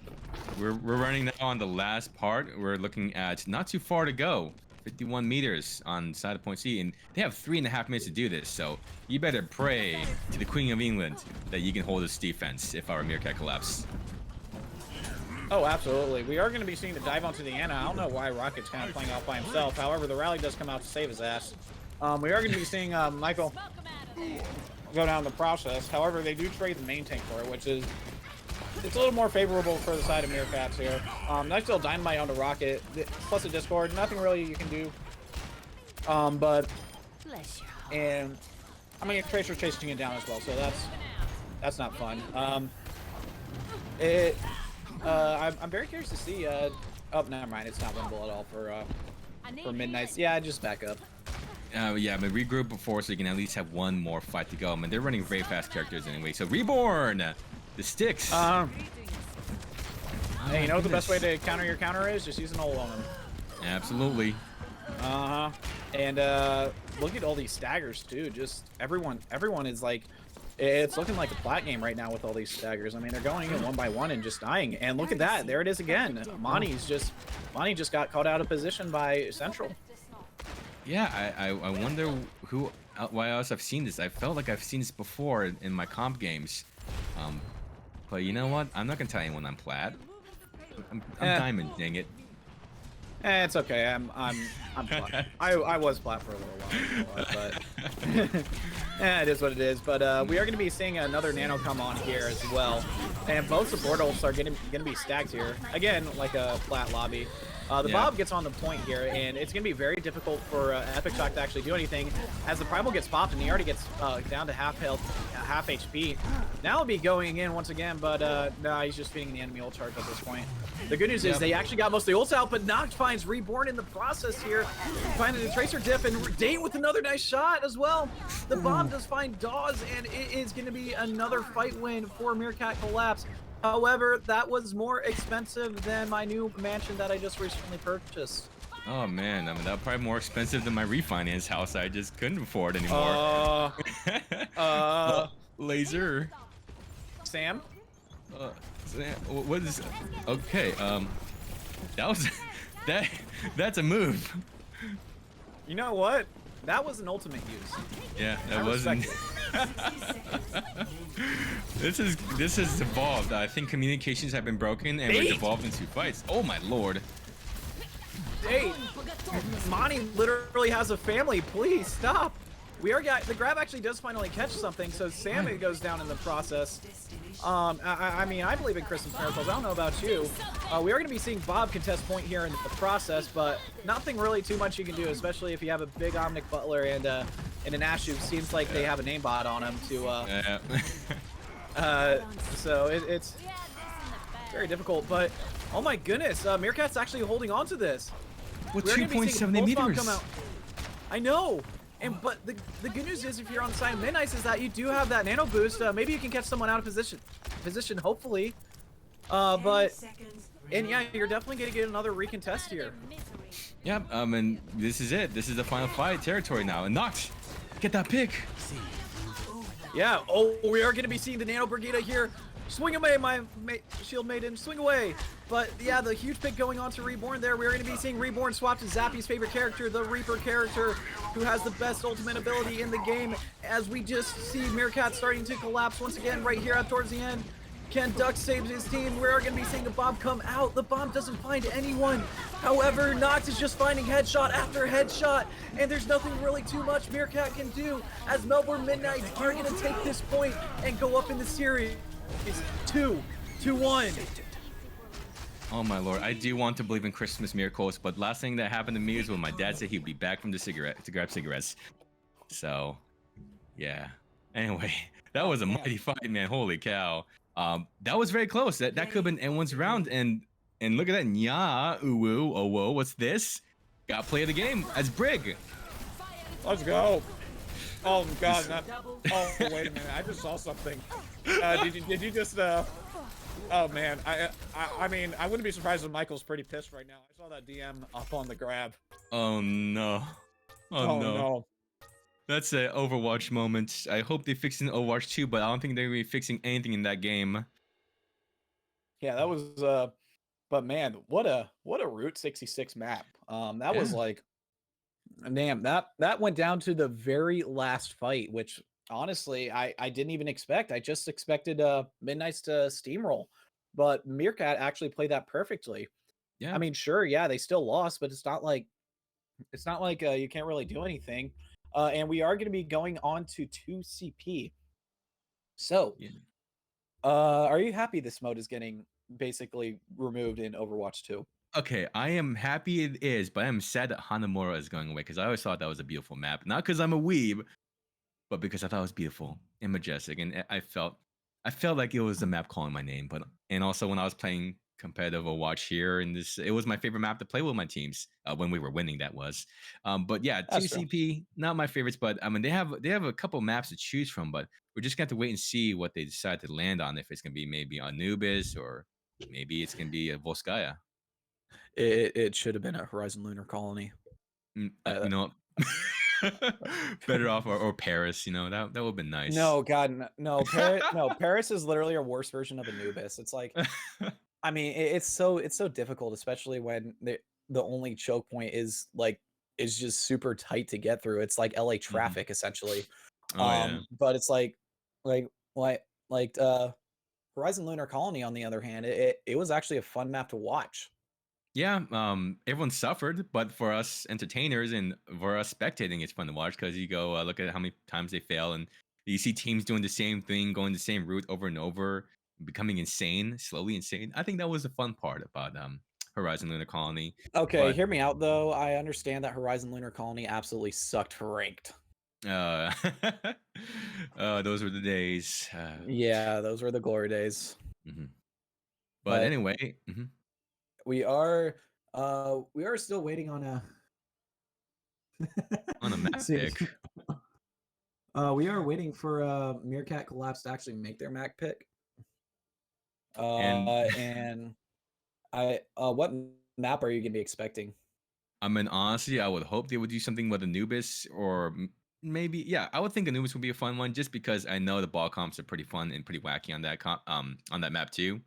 B: we're running now on the last part. We're looking at not too far to go. 51 meters on side of point C, and they have 3.5 minutes to do this, so you better pray to the Queen of England that you can hold this defense if our Meerkat Kollapse.
A: Oh, absolutely. We are going to be seeing the dive onto the Ana. I don't know why Rocket's kind of playing off by himself. However, the rally does come out to save his ass. We are going to be seeing Michael go down the process. However, they do trade the main tank for it, which is it's a little more favorable for the side of Meerkats here. Nice little dynamite onto Rocket, plus a Discord. Nothing really you can do. And I mean, Tracer's chasing it down as well, so that's not fun. I'm very curious to see. Oh, never mind. It's not winnable at all for Midnights. Yeah, just back up.
B: Yeah, but regroup before so you can at least have one more fight to go. I mean, they're running very fast characters anyway. So Reborn, the sticks.
A: Hey, you know what the best way to counter your counter is? Just use an ult on them.
B: Absolutely.
A: And look at all these staggers too. Just everyone is like, it's looking like a plat game right now with all these staggers. I mean, they're going in one by one and just dying. And look at that, there it is again. Monty just got caught out of position by Central.
B: Yeah, I wonder why else I've seen this. I felt like I've seen this before in my comp games. But you know what? I'm not gonna tell anyone I'm plat. I'm diamond, dang it.
A: It's okay. I'm plat. I was plat for a little while, but it is what it is. But we are going to be seeing another nano come on here as well, and both support ults are going to be stacked here again, like a plat lobby. Bob gets on the point here, and it's going to be very difficult for Epic Shock to actually do anything, as the Primal gets popped, and he already gets down to half health, half HP. Now he'll be going in once again, but no, he's just feeding the enemy ult charge at this point. The good news is they actually got most of the ults out, but Noct finds Reborn in the process here, finding the Tracer diff, and Date with another nice shot as well. The bomb does find Dawes, and it is going to be another fight win for Meerkat Kollapse. However, that was more expensive than my new mansion that I just recently purchased.
B: Oh man, I mean that was probably more expensive than my refinance house. I just couldn't afford anymore. Laser.
A: Sam?
B: Sam, what is? Okay, that was that's a move.
A: You know what? That was an ultimate use.
B: Yeah, that wasn't. This has evolved. I think communications have been broken and we've evolved into fights. Oh my lord.
A: Hey, Monty literally has a family. Please stop. The grab actually does finally catch something, so Sam goes down in the process. I mean, I believe in Christmas miracles. I don't know about you. We are going to be seeing Bob contest point here in the process, but nothing really too much you can do, especially if you have a big Omnic Butler and an Ash who seems like they have a namebot on him so it's very difficult. But oh my goodness, Meerkat's actually holding on to this.
B: With 2.70 meters.
A: Come out. I know. But the good news is, if you're on the side of Midnights, is that you do have that nano boost. Maybe you can catch someone out of position, hopefully. And yeah, you're definitely gonna get another recontest here.
B: Yep. And this is it. This is the final fight territory now. And Noct, get that pick.
A: Yeah. Oh, we are gonna be seeing the Nano Brigida here. Swing away, my shield maiden. Swing away. But yeah, the huge pick going on to Reborn there. We're going to be seeing Reborn swap to Zappy's favorite character, the Reaper character, who has the best ultimate ability in the game. As we just see Meerkat starting to collapse once again right here up towards the end. Ken Duck saves his team. We're going to be seeing the bomb come out. The bomb doesn't find anyone. However, Noct is just finding headshot after headshot, and there's nothing really too much Meerkat can do, as Melbourne Midnights are going to take this point and go up in the series. It's 2-1.
B: Oh my lord, I do want to believe in Christmas miracles, but last thing that happened to me is when my dad said he'd be back from the cigarette to grab cigarettes. So, yeah. Anyway, that was a mighty fight, man. Holy cow. That was very close. That could have been anyone's round, and look at that. Nya, uwu, oh whoa, what's this? Got play of the game as Brig.
A: Let's go. Oh god, oh wait a minute, I just saw something. Did you just oh man, I mean, I wouldn't be surprised if Michael's pretty pissed right now. I saw that DM up on the grab.
B: Oh no. Oh no. That's an Overwatch moment. I hope they fix it in Overwatch 2, but I don't think they're gonna be fixing anything in that game.
A: Yeah, that was but man, what a Route 66 map. That was like, damn, that went down to the very last fight, which honestly I didn't even expect. I just expected Midnights to steamroll. but Meerkat actually played that perfectly.
B: Yeah.
A: I mean, sure, yeah, they still lost, but it's not like you can't really do anything. And we are going to be going on to 2CP. So,
B: Yeah.
A: are you happy this mode is getting basically removed in Overwatch 2?
B: Okay, I am happy it is, but I am sad that Hanamura is going away because I always thought that was a beautiful map. Not because I'm a weeb, but because I thought it was beautiful and majestic, and I felt like it was the map calling my name. And also when I was playing competitive Overwatch here, and it was my favorite map to play with my teams when we were winning. That was, but yeah,
A: That's true.
B: 2CP not my favorites, but I mean they have a couple maps to choose from, but we're just gonna have to wait and see what they decide to land on. If it's gonna be maybe Anubis or maybe it's gonna be a Volskaya.
A: It should have been a Horizon Lunar Colony.
B: You know, better off or Paris. You know that would have been nice.
A: No, God, no. Paris, no. Paris is literally a worse version of Anubis. It's like, I mean, it's so difficult, especially when the only choke point is just super tight to get through. It's like LA
B: Mhm.
A: traffic essentially.
B: Oh yeah.
A: But it's like like Horizon Lunar Colony on the other hand, it was actually a fun map to watch.
B: Yeah, everyone suffered, but for us entertainers and for us spectating, it's fun to watch because you go look at how many times they fail, and you see teams doing the same thing, going the same route over and over, becoming insane, slowly insane. I think that was the fun part about Horizon Lunar Colony.
A: Okay,
B: But
A: hear me out though. I understand that Horizon Lunar Colony absolutely sucked for ranked.
B: uh, those were the days.
A: Yeah, those were the glory days.
B: Mhm. But
A: But
B: anyway,
A: we are still waiting on a
B: on a map
A: see,
B: pick,
A: we are waiting for Meerkat Kollapse to actually make their Mac pick.
B: and
A: And what map are you gonna be expecting?
B: I mean, honestly, I would hope they would do something with Anubis or maybe, yeah, I would think Anubis would be a fun one just because I know the ball comps are pretty fun and pretty wacky on that on that map too.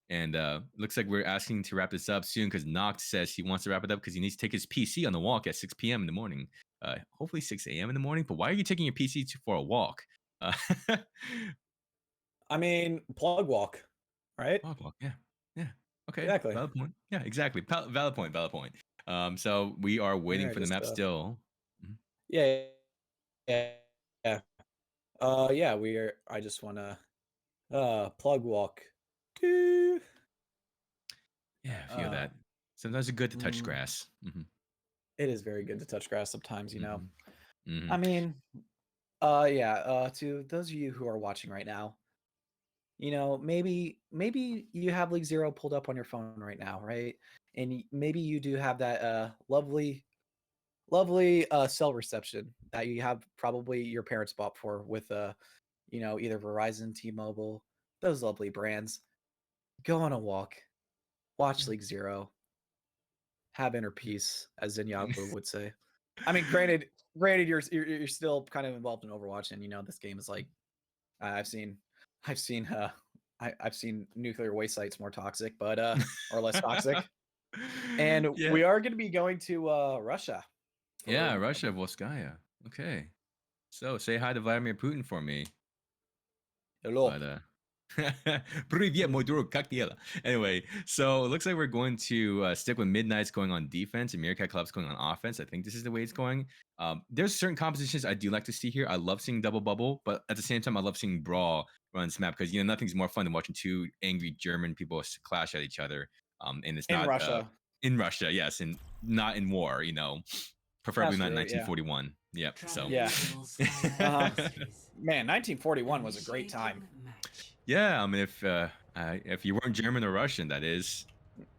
B: And looks like we're asking to wrap this up soon because Noct says he wants to wrap it up because he needs to take his PC on the walk at 6 p.m. in the morning. Hopefully 6 a.m. in the morning. But why are you taking your PC for a walk? Uh,
A: I mean, plug walk, right?
B: walk, yeah, yeah. Okay,
A: Exactly.
B: valid point. Yeah, exactly. Valid point. Valid point. So we are waiting
A: Here,
B: for the
A: just
B: map still. Mhm.
A: yeah, yeah, yeah. Yeah, we are. I just wanna plug walk. Doo.
B: Yeah, I feel
A: Uh,
B: that. Sometimes it's good to touch
A: mm,
B: grass.
A: it is very good to touch grass sometimes, you know. I
B: Hmm.
A: mean, yeah, to those of you who are watching right now, maybe you have League Zero pulled up on your phone right now, right? And maybe you do have that lovely cell reception that you have probably your parents bought for with either Verizon, T-Mobile, those lovely brands. Go on a walk, watch League Zero, have inner peace, as Zenyatta would say. I mean, granted, you're still kind of involved in Overwatch, and this game is like I've seen, I've seen, I've seen nuclear waste sites more toxic, but or less toxic. And
B: Yeah.
A: we are going to be going to Russia
B: Yeah,
A: for
B: Russia, Volskaya. Okay. So say hi to Vladimir Putin for me.
A: hello.
B: But Привет, мой друг, как дела? Anyway, so it looks like we're going to stick with Midnight's going on defense and Meerkat Club's going on offense. I think this is the way it's going. There's certain compositions I do like to see here. I love seeing double bubble, but at the same time, I love seeing brawl run this map because nothing's more fun than watching two angry German people clash at each other. And it's
A: In
B: not
A: Russia.
B: in Russia, yes, and not in war. Preferably
A: That's
B: not in
A: true. Yeah.
B: 1941. Yep. So
A: Yeah. Man, 1941 was a great time.
B: yeah, I mean, if you weren't German or Russian, that is.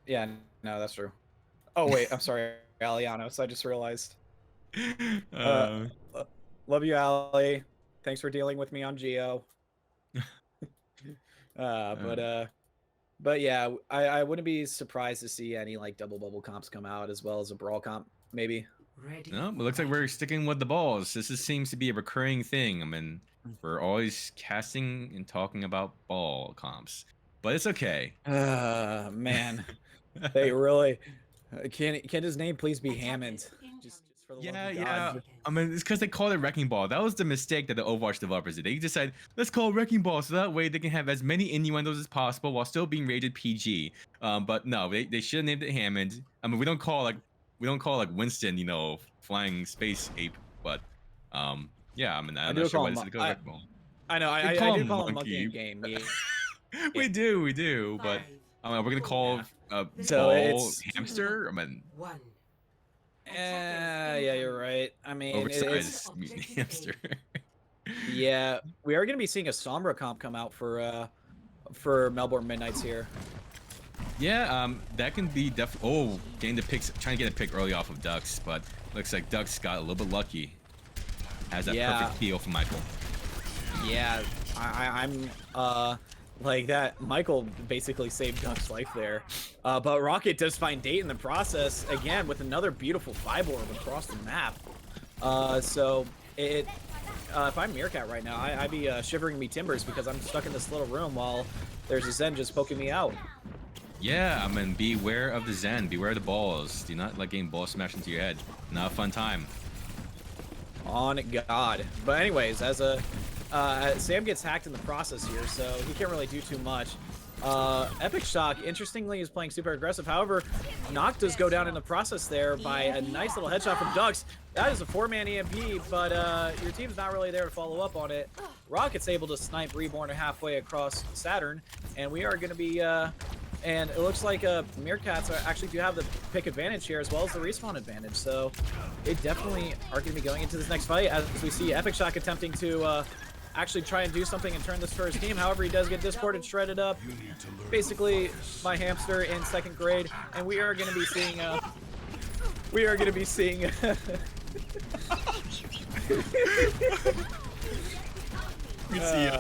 A: Yeah. No, that's true. Oh wait, I'm sorry, Alianos. I just realized. Uh,
B: Uh,
A: love you, Ali. Thanks for dealing with me on Geo. Uh, but uh, but yeah, I wouldn't be surprised to see any like double bubble comps come out as well as a brawl comp, maybe.
B: no, it looks like we're sticking with the balls. Seems to be a recurring thing. I mean, we're always casting and talking about ball comps, but it's okay.
A: Man, they really can his name please be Hammond? Just for the
B: Yeah,
A: love of
B: yeah.
A: God.
B: I mean, it's because they called it Wrecking Ball. That was the mistake that the Overwatch developers did. They decided, let's call it Wrecking Ball, so that way they can have as many innuendos as possible while still being rated PG. But no, they should have named it Hammond. I mean, we don't call like Winston, flying space ape. But yeah. I mean,
A: I
B: I'm not
A: do
B: sure
A: call
B: why
A: him.
B: they said call it Wrecking Ball.
A: I know.
B: We
A: I
B: call
A: do
B: him
A: call him monkey in
B: Monkey.
A: game. Yeah.
B: We do. But we're gonna call
A: So
B: Ball
A: it's
B: Hamster. I mean,
A: yeah, you're right. I mean, it's
B: oversized mutant hamster.
A: yeah. We are gonna be seeing a Sombra comp come out for Melbourne Midnights here.
B: Yeah, that can be Oh, getting the picks, trying to get a pick early off of Ducks, but looks like Ducks got a little bit lucky. Has that perfect heal from Michael.
A: Yeah, I'm like that. Michael basically saved Duck's life there, but Rocket does find Date in the process again with another beautiful 5 orb across the map. So if I'm Meerkat right now, I'd be shivering me timbers because I'm stuck in this little room while there's a Zen just poking me out.
B: Yeah, I mean, beware of the Zen, beware of the balls. Do not let getting balls smashed into your head. Not a fun time.
A: On God. But anyways, as Sam gets hacked in the process here, so he can't really do too much. Epic Shock, interestingly, is playing super aggressive. However, Noct does go down in the process there by a nice little headshot from Ducks. That is a 4-man EMP, but your team's not really there to follow up on it. Rocket's able to snipe Reborn halfway across Saturn, and we are going to be... and it looks like Meerkats actually do have the pick advantage here as well as the respawn advantage. So they definitely are going to be going into this next fight as we see Epic Shock attempting to actually try and do something and turn this for his team. However, he does get discorded, shredded up, basically by Hamster in 2nd grade. And we are going to be seeing...
B: We see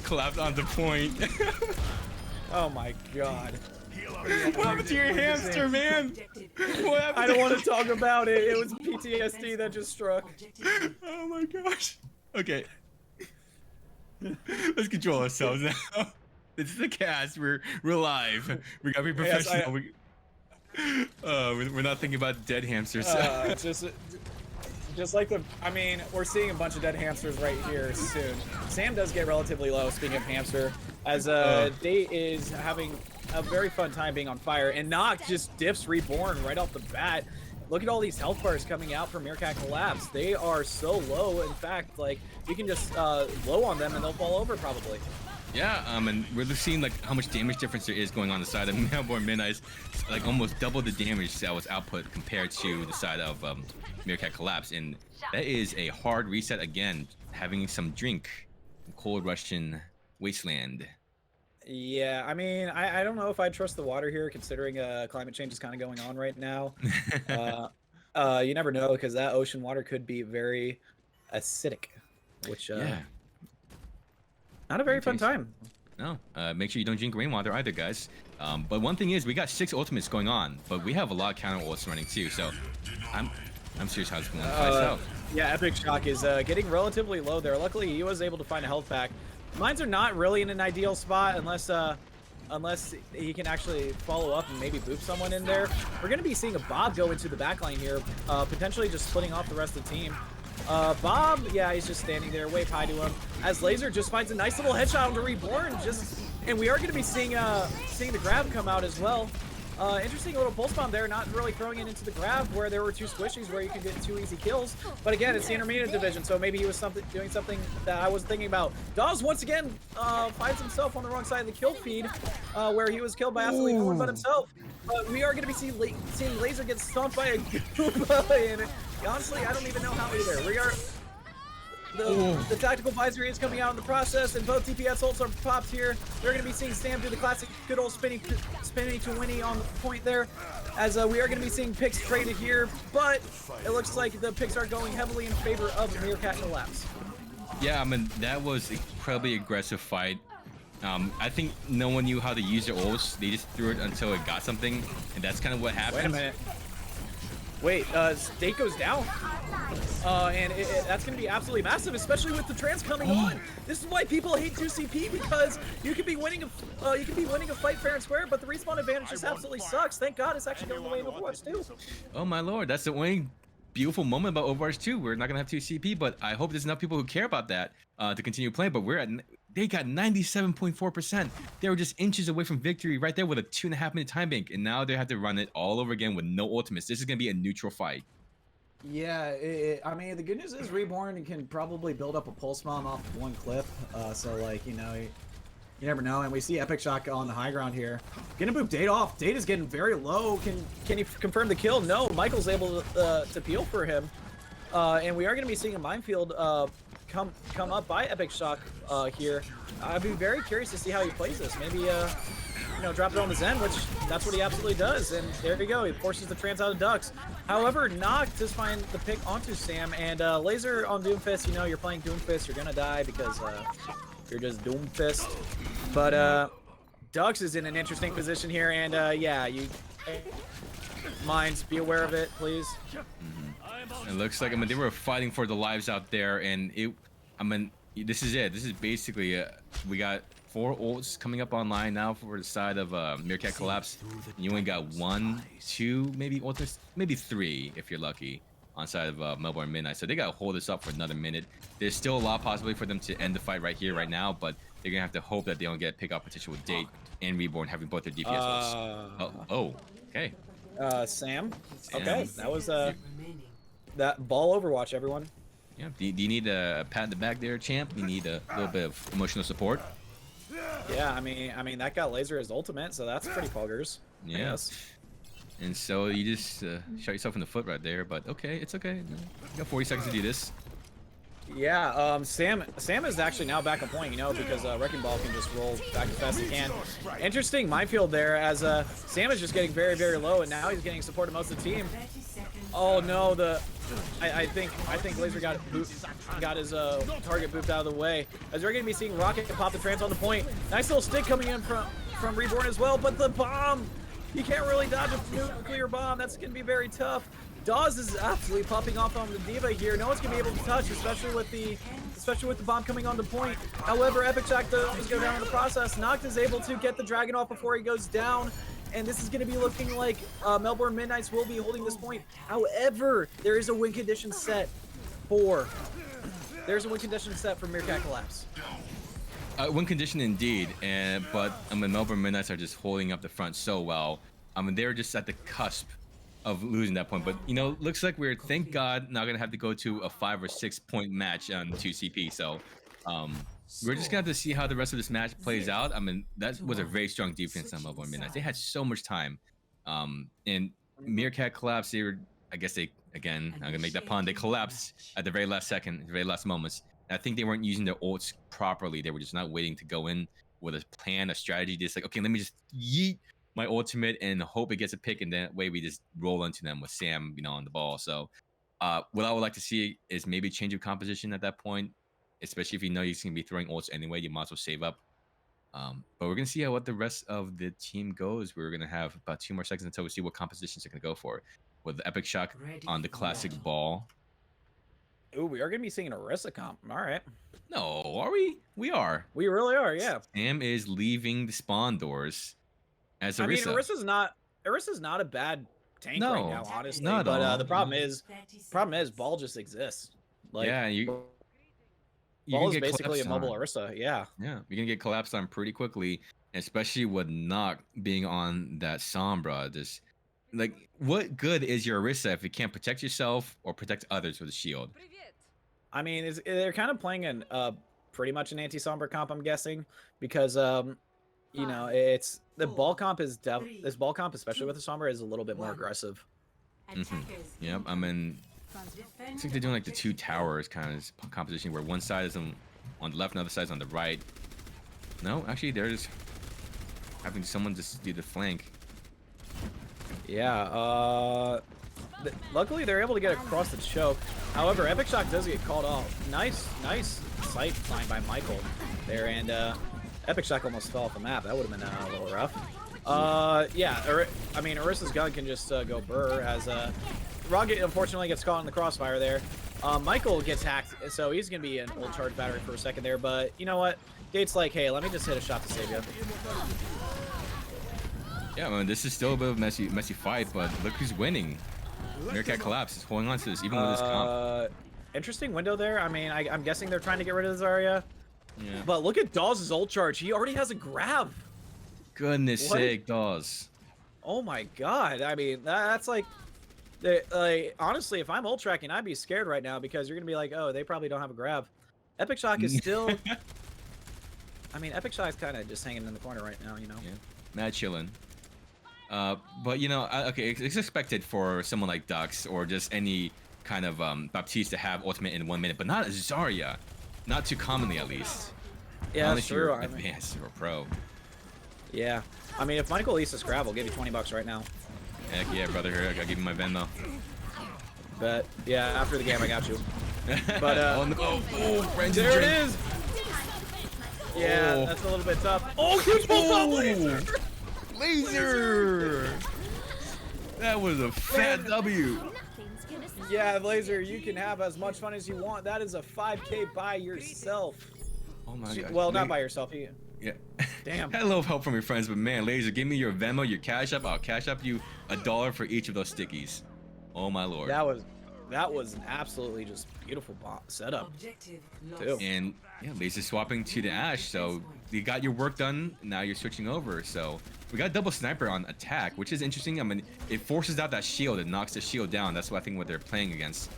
B: collapse on the point.
A: Oh my God.
B: What happened to your hamster, man? What happened?
A: I don't want to talk about it. It was PTSD that just struck.
B: Oh my gosh. Okay. Let's control ourselves now. This is the cast. We're live. We gotta be professional. We're not thinking about dead hamsters.
A: Just like we're seeing a bunch of dead hamsters right here soon. Sam does get relatively low, speaking of hamster, as Date is having a very fun time being on fire, and Noct just diffs Reborn right off the bat. Look at all these health bars coming out from Meerkat Kollapse. They are so low, in fact, like, you can just low on them and they'll fall over probably.
B: Yeah, and we're seeing like how much damage difference there is going on the side of Melbourne Midnights, like almost double the damage that was output compared to the side of Meerkat Kollapse, and that is a hard reset again. Having some drink, cold Russian wasteland.
A: Yeah, I mean, I don't know if I trust the water here, considering climate change is kind of going on right now. You never know, because that ocean water could be very acidic, which
B: yeah.
A: Not a very fun time.
B: No, make sure you don't drink rainwater either, guys. But one thing is, we got 6 ultimates going on, but we have a lot of counter ults running too. So I'm serious how it's going to play out.
A: Yeah, Epic Shock is getting relatively low there. Luckily, he was able to find a health pack. Mines are not really in an ideal spot unless he can actually follow up and maybe boop someone in there. We're going to be seeing a Bob go into the backline here, potentially just splitting off the rest of the team. Bob, yeah, he's just standing there, wave hi to him, as Laser just finds a nice little headshot onto Reborn, and we are going to be seeing the grab come out as well. Interesting little pulse bomb there, not really throwing it into the grab where there were 2 squishies where you could get 2 easy kills. But again, it's the intermediate division, so maybe he was doing something that I wasn't thinking about. Dawes once again finds himself on the wrong side of the kill feed, where he was killed by absolutely no one but himself. But we are going to be seeing Laser get stomped by a Goomba, and honestly, I don't even know how either. We are... The tactical advisory is coming out in the process, and both DPS ults are popped here. They're going to be seeing Sam do the classic good old spinning to Winnie on the point there, as we are going to be seeing picks traded here, but it looks like the picks are going heavily in favor of Meerkat Kollapse.
B: Yeah, I mean, that was an incredibly aggressive fight. I think no one knew how to use their ults. They just threw it until it got something, and that's kind of what happened.
A: Wait a minute. Wait, Date goes down. And that's going to be absolutely massive, especially with the trans coming on. This is why people hate 2CP, because you could be winning a fight fair and square, but the respawn advantage just absolutely sucks. Thank God it's actually going the way of Overwatch 2.
B: Oh my lord, that's the only beautiful moment about Overwatch 2. We're not gonna have 2CP, but I hope there's enough people who care about that to continue playing. But they got 97.4%. They were just inches away from victory right there with a 2.5-minute time bank, and now they have to run it all over again with no ultimates. This is gonna be a neutral fight.
A: Yeah, I mean, the good news is Reborn can probably build up a pulse bomb off of one clip. So, like, you know, you never know. And we see Epic Shock on the high ground here. Gonna boop Date off. Date is getting very low. Can he confirm the kill? No, Michael's able to peel for him. And we are gonna be seeing a minefield come up by Epic Shock here. I'd be very curious to see how he plays this. Maybe you know, drop it on the Zen, which that's what he absolutely does. And there you go. He forces the trans out of Ducks. However, Noct does find the pick onto Sam, and Laser on Doomfist. You know, you're playing Doomfist, you're gonna die because you're just Doomfist. But Ducks is in an interesting position here, and yeah, you Mines, be aware of it, please.
B: It looks like, I mean, they were fighting for the lives out there, and this is it. This is basically we got 4 ults coming up online now for the side of Meerkat Kollapse. You only got 1, 2, maybe ultimates, maybe 3 if you're lucky on side of Melbourne Midnight. So they got to hold this up for another minute. There's still a lot of possibility for them to end the fight right here, right now, but they're gonna have to hope that they don't get a pick up potential with Date and Reborn having both their DPS ults. Okay.
A: Sam. Okay, that was that ball Overwatch, everyone.
B: Yeah. Do you need a pat in the back there, champ? You need a little bit of emotional support.
A: Yeah, I mean that got Laser as ultimate, so that's pretty poggers.
B: Yes. And so you just shot yourself in the foot right there, but okay, it's okay. You got 40 seconds to do this.
A: Yeah, Sam is actually now back on point, you know, because Wrecking Ball can just roll back as fast as he can. Interesting minefield there, as Sam is just getting very, very low, and now he's getting support of most of the team. Oh no, I think Laser got his target booped out of the way. As we're gonna be seeing Rocket pop the trans on the point. Nice little stick coming in from Reborn as well, but the bomb, he can't really dodge a nuclear bomb. That's gonna be very tough. Dawes is absolutely popping off on the Diva here. No one's gonna be able to touch, especially with the bomb coming on the point. However, Epic Shock does go down in the process. Noct is able to get the dragon off before he goes down, and this is gonna be looking like Melbourne Midnights will be holding this point. However, there is a win condition set for Meerkat Kollapse.
B: Win condition indeed, but I mean, Melbourne Midnights are just holding up the front so well. I mean, they're just at the cusp of losing that point, but you know, looks like we're, thank God, not gonna have to go to a 5 or 6 point match on 2CP. So we're just gonna have to see how the rest of this match plays out. I mean, that was a very strong defense on Melbourne Midnight. They had so much time, and Meerkat Kollapse. They were, I guess they, again, I'm gonna make that pun, they collapsed at the very last second, the very last moments. And I think they weren't using their ults properly. They were just not waiting to go in with a plan, a strategy. Just like, okay, let me just yeet my ultimate and hope it gets a pick, and that way we just roll into them with Sam, you know, on the ball. So what I would like to see is maybe change of composition at that point, especially if you know he's going to be throwing ults anyway. You might as well save up. But we're going to see how what the rest of the team goes. We're going to have about 2 more seconds until we see what compositions they're going to go for. With the Epic Shock on the classic ball.
A: Ooh, we are going to be seeing an Orisa comp. All right.
B: No, are we? We are.
A: We really are, yeah.
B: Sam is leaving the spawn doors. As
A: I mean, Orisa's not a bad tank right now, honestly.
B: Not
A: but the problem is Ball just exists. Like,
B: yeah,
A: Ball is basically a mobile Orisa. Yeah.
B: Yeah, you're gonna get collapsed on pretty quickly, especially with Noct being on that Sombra. Just like, what good is your Orisa if you can't protect yourself or protect others with a shield?
A: I mean, they're kind of playing an pretty much an anti-Sombra comp, I'm guessing, because you know, it's the ball comp is this ball comp, especially with the Sombra, is a little bit more aggressive.
B: Yep, I mean, I think they're doing like the 2 towers kind of composition where one side is on the left and the other side is on the right. No, actually, they're just having someone just do the flank.
A: Yeah, luckily they're able to get across the choke. However, Epic Shock does get called off. Nice sight find by Michael there, and Epic Shock almost fell off the map. That would have been a little rough. Yeah, I mean, Orisa's gun can just go burr, as Rocket unfortunately gets caught in the crossfire there. Michael gets hacked, so he's gonna be an old charge battery for a second there. But you know what? Gate's like, hey, let me just hit a shot to save you.
B: Yeah, man, this is still a bit of a messy fight, but look who's winning. Meerkat Kollapse is holding on to this, even with his comp.
A: Interesting window there. I mean, I'm guessing they're trying to get rid of Zarya.
B: Yeah.
A: But look at Dawes' ult charge. He already has a grab.
B: Goodness sake, Dawes.
A: Oh my god. I mean, that's like, honestly, if I'm ult tracking, I'd be scared right now because you're going to be like, oh, they probably don't have a grab. Epic Shock is still... I mean, Epic Shock's kind of just hanging in the corner right now, you know?
B: Yeah, mad chillin'. But, you know, okay, it's expected for someone like Dux or just any kind of Baptiste to have ultimate in 1 minute, but not Zarya. Not too commonly, at least.
A: Yeah,
B: unless
A: true.
B: you're advanced or pro.
A: Yeah. I mean, if Michael East is grab, I'll give you 20 bucks right now.
B: Heck yeah, brother. Here, I gotta give you my Venmo.
A: But, yeah, after the game, I got you. But,
B: oh, no.
A: There it is! Yeah, that's a little bit tough. Oh, huge pull laser!
B: Laser! That was a fat W.
A: Yeah, Laser, you can have as much fun as you want. That is a 5K by yourself.
B: Oh my god.
A: Well, not by yourself.
B: Yeah.
A: Damn.
B: Had a little help from your friends, but man, Laser, give me your Venmo, your Cash App. I'll Cash App you $1 for each of those stickies. Oh my lord.
A: That was an absolutely just beautiful setup. Too.
B: And yeah, Laser swapping to the Ashe, so you got your work done. Now you're switching over. So we got double sniper on attack, which is interesting. I mean, it forces out that shield. It knocks the shield down. That's what I think what they're playing against.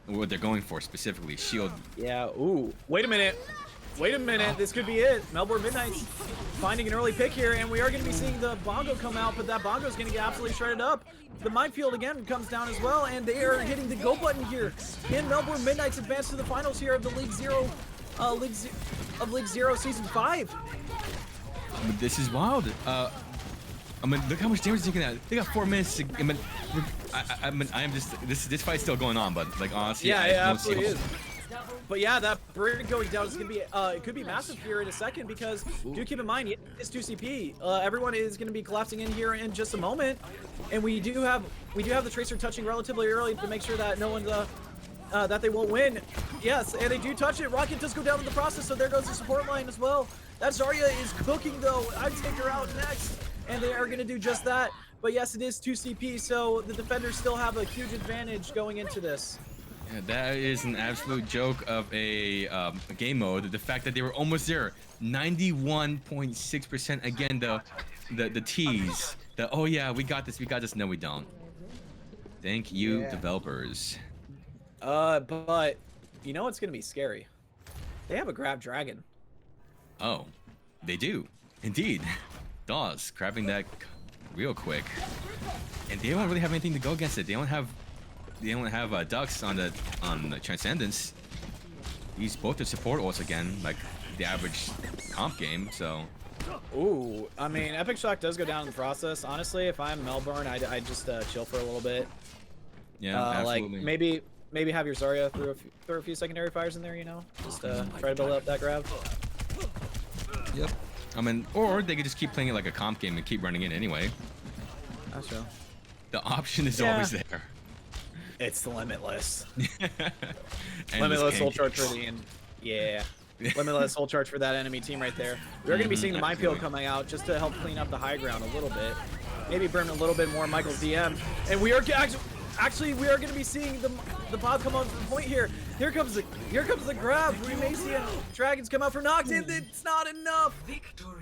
B: What they're going for specifically, shield.
A: Yeah. Ooh. Wait a minute. Wait a minute. This could be it. Melbourne Midnight's finding an early pick here, and we are going to be seeing the bongo come out, but that bongo is going to get absolutely shredded up. The minefield again comes down as well, and they are hitting the go button here. And Melbourne Midnight's advanced to the finals here of the League Zero Season 5.
B: I mean, this is wild. I mean, look how much damage they're taking out. They got 4 minutes. To, I mean, I am just this fight's still going on, but like honestly,
A: yeah,
B: I
A: it
B: don't
A: absolutely
B: see
A: is. But yeah, that brig going down is gonna be it could be massive here in a second because do keep in mind it's 2CP. Everyone is gonna be collapsing in here in just a moment, and we do have the tracer touching relatively early to make sure that no one's that they won't win. Yes, and they do touch it. Rocket does go down in the process, so there goes the support line as well. That Zarya is cooking though. I'd take her out next, and they are gonna do just that. But yes, it is 2CP, so the defenders still have a huge advantage going into this.
B: Yeah, that is an absolute joke of a game mode. The fact that they were almost there, 91.6%. Again, the tease. The oh yeah, we got this. No, we don't. Thank you, developers.
A: But you know what's gonna be scary? They have a grab dragon.
B: Oh, they do, indeed. Dawes grabbing that real quick, and they don't really have anything to go against it. They don't have Dux on the Transcendence. These both the support ults again, like the average comp game. So.
A: Ooh, I mean, Epic Shock does go down in the process. Honestly, if I'm Melbourne, I'd just chill for a little bit.
B: Yeah, absolutely.
A: Like maybe have your Zarya throw a few secondary fires in there. You know, just try to build up that grab.
B: Yep. I mean, or they could just keep playing it like a comp game and keep running in anyway.
A: That's true.
B: The option is always there.
A: It's limitless.
B: And
A: limitless ult charge for the limitless ult charge for that enemy team right there. We're going to be seeing the minefield coming out just to help clean up the high ground a little bit. Maybe burn a little bit more Michael's DM. And we are actually we are going to be seeing the pod come on to the point here. Here comes the grab. We may see dragons come out for knocked in. It's not enough.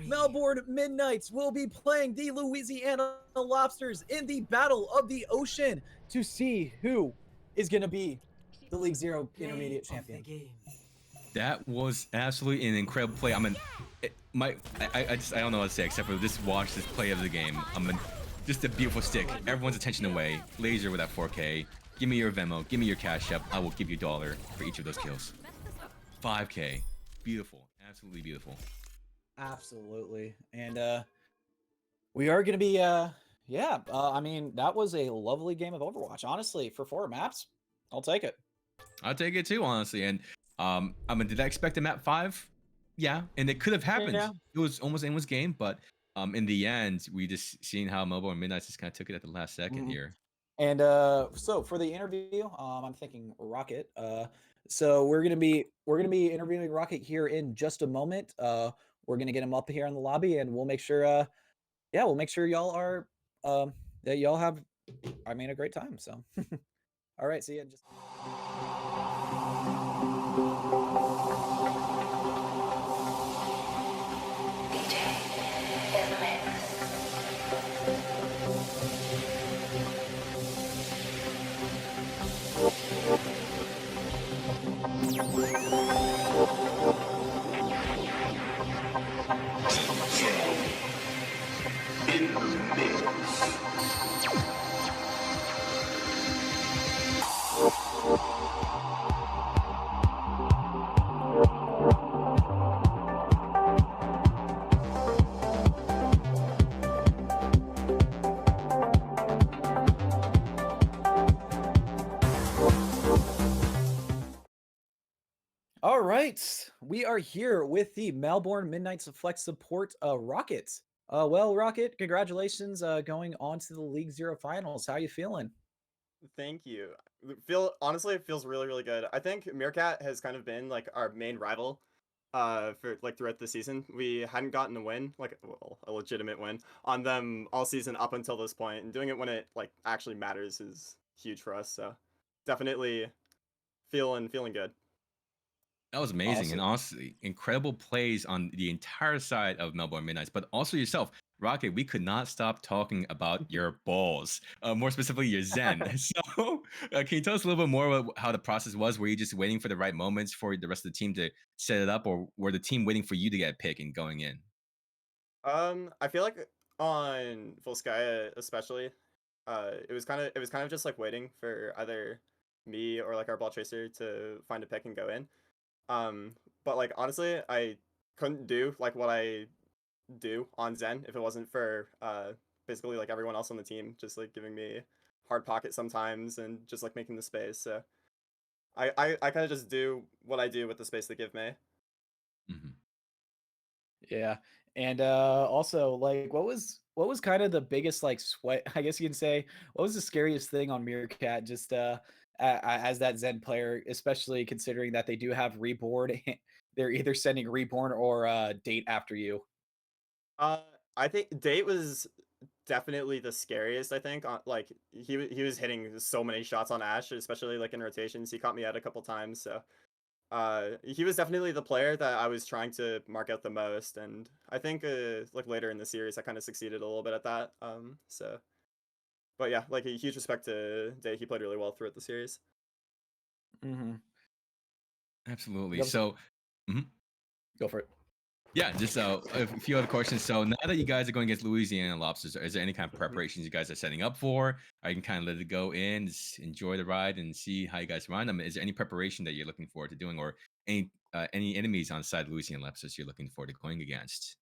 A: Melbourne Midnights will be playing the Louisiana Lobsters in the Battle of the Ocean to see who is going to be the League Zero Intermediate Champion.
B: That was absolutely an incredible play. I mean, I don't know what to say except for just watch this play of the game. I mean, just a beautiful stick. Everyone's attention away. Laser with that 4K. Give me your Venmo. Give me your Cash App. I will give you $1 for each of those kills. 5K. Beautiful. Absolutely beautiful.
A: Absolutely. And we are going to be, I mean, that was a lovely game of Overwatch. Honestly, for 4 maps, I'll take it.
B: I'll take it too, honestly. And I mean, did I expect a map 5? Yeah, and it could have happened.
A: Yeah.
B: It was almost endless game, but in the end, we just seen how Melbourne Midnight just kind of took it at the last second here.
A: And so for the interview, I'm thinking Rocket. So we're gonna be interviewing Rocket here in just a moment. We're gonna get him up here in the lobby, and we'll make sure. Yeah, we'll make sure y'all are that y'all have. I mean, a great time. So, all right, see you in just. All right, we are here with the Melbourne Midnight Flex support Rocket. Well, Rocket, congratulations going on to the League Zero finals. How you feeling?
D: Thank you. Honestly, it feels really, really good. I think Meerkat has kind of been like our main rival for like throughout the season. We hadn't gotten a win, like well, a legitimate win on them all season up until this point, and doing it when it like actually matters is huge for us. So definitely feeling good.
B: That was amazing. And
A: Awesome.
B: honestly, incredible plays on the entire side of Melbourne Midnights, but also yourself. Rocket, we could not stop talking about your balls, more specifically your Zen. So, can you tell us a little bit more about how the process was? Were you just waiting for the right moments for the rest of the team to set it up, or were the team waiting for you to get a pick and going in?
D: I feel like on Volskaya especially, it was kind of just like waiting for either me or like our ball tracer to find a pick and go in. Um, but like honestly, I couldn't do like what I do on Zen if it wasn't for basically like everyone else on the team just like giving me hard pocket sometimes and just like making the space. So I kind of just do what I do with the space they give me.
B: Mhm.
A: Yeah. And also like what was kind of the biggest like sweat, I guess you can say, what was the scariest thing on Meerkat just as that Zen player, especially considering that they do have Reborn. They're either sending Reborn or Date after you.
D: Uh, I think Date was definitely the scariest. I think like he was hitting so many shots on Ash, especially like in rotations. He caught me out a couple times, so he was definitely the player that I was trying to mark out the most, and I think like later in the series I kind of succeeded a little bit at that. So but yeah, like a huge respect to Day. He played really well throughout the series.
A: Mhm.
B: Absolutely.
A: Go
B: So, mhm.
A: go for it.
B: Yeah, just a few other questions. So now that you guys are going against Louisiana Lobsters, is there any kind of
D: Mhm.
B: preparations you guys are setting up for? Or you can kind of let it go in, just enjoy the ride, and see how you guys run them? Is there any preparation that you're looking forward to doing, or any enemies on side Louisiana Lobsters you're looking forward to going against?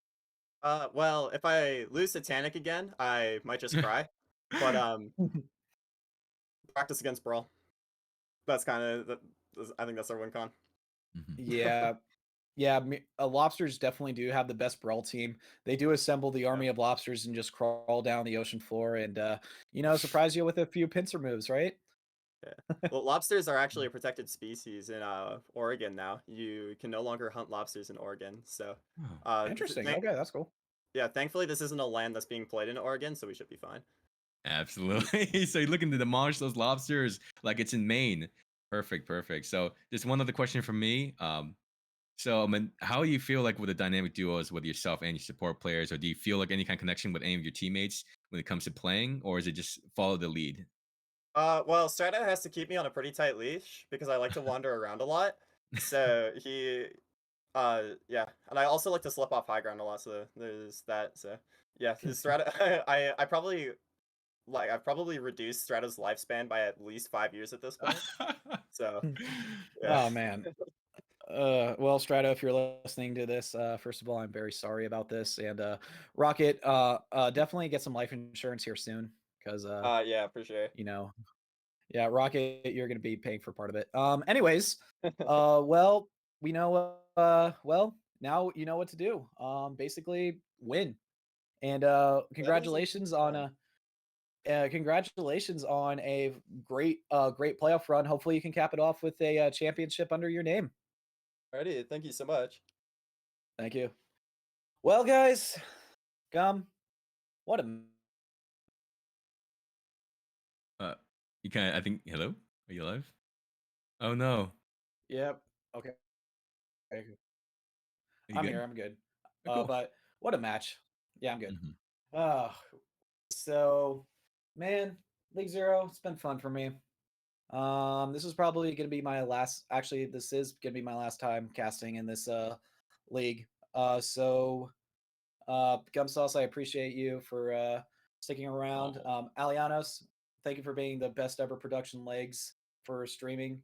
D: Well, if I lose Satanic again, I might just cry. But practice against Brawl. That's kind of I think that's our win con.
B: Mhm.
A: Yeah. Yeah, lobsters definitely do have the best brawl team. They do assemble the
D: Yeah.
A: army of lobsters and just crawl down the ocean floor and surprise you with a few pincer moves, right?
D: Yeah. Well, lobsters are actually a protected species in Oregon now. You can no longer hunt lobsters in Oregon. So,
B: Oh,
A: Interesting. Okay, that's cool.
D: yeah, thankfully this isn't a land that's being played in Oregon, so we should be fine.
B: absolutely. So you're looking to demolish those lobsters like it's in Maine. Perfect, perfect. So just one other question from me. So, I mean, how do you feel like with the dynamic duos with yourself and your support players, or do you feel like any kind of connection with any of your teammates when it comes to playing, or is it just follow the lead?
D: Well, Strata has to keep me on a pretty tight leash because I like to wander around a lot. So yeah, and I also like to slip off high ground a lot. So there's that. So yeah, Strata. I've probably reduced Strata's lifespan by at least 5 years at this point. So yeah.
A: Oh man. Well, Strato, if you're listening to this, first of all, I'm very sorry about this. And Rocket, definitely get some life insurance here soon, because
D: Yeah, for sure.
A: you know, yeah, Rocket, you're gonna be paying for part of it. Anyways, well, we know, well, now you know what to do. Basically, win. And
D: That is indeed
A: congratulations
D: the
A: on
D: plan.
A: Congratulations on a great playoff run. Hopefully, you can cap it off with a championship under your name.
D: Alrighty, thank you so much.
A: Thank you. Well, guys, what a
B: You kind of, I think, hello? Are you alive? Oh no.
A: yep. Okay,
B: Are you
A: I'm
B: good?
A: here. I'm good.
B: Oh, cool.
A: But what a match. Yeah, I'm good.
B: Mhm.
A: So, man, League Zero, it's been fun for me. This is probably gonna be my last. Actually, this is gonna be my last time casting in this league. Gumsauce, I appreciate you for sticking around.
B: Aw.
A: Alianos, thank you for being the best ever production legs for streaming.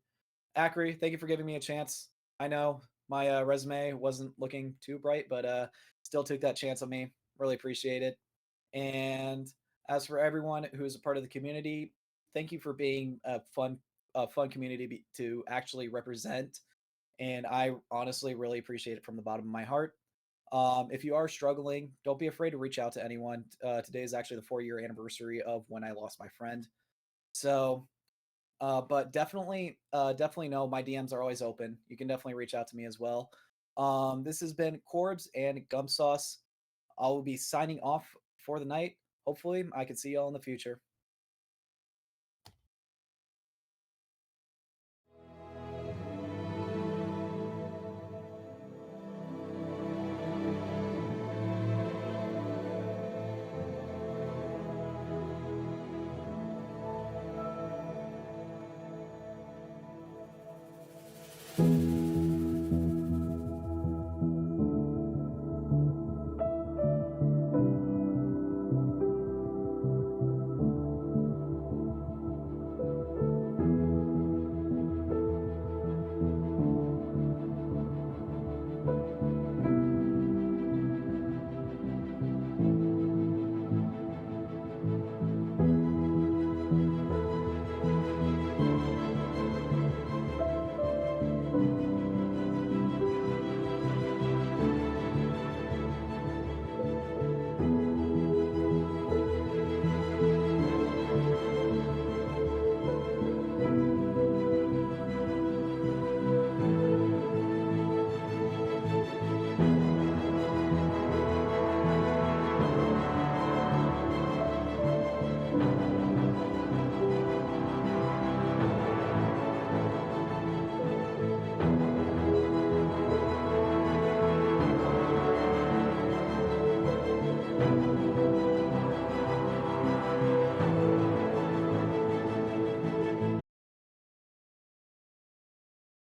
A: Acri, thank you for giving me a chance. I know my resume wasn't looking too bright, but still took that chance on me. Really appreciate it. And as for everyone who is a part of the community, thank you for being a fun community to actually represent. And I honestly really appreciate it from the bottom of my heart. If you are struggling, don't be afraid to reach out to anyone. Today is actually the 4-year anniversary of when I lost my friend. So, but definitely know my DMs are always open. You can definitely reach out to me as well. This has been Corbs and Gumsauce. I will be signing off for the night. Hopefully, I can see y'all in the future.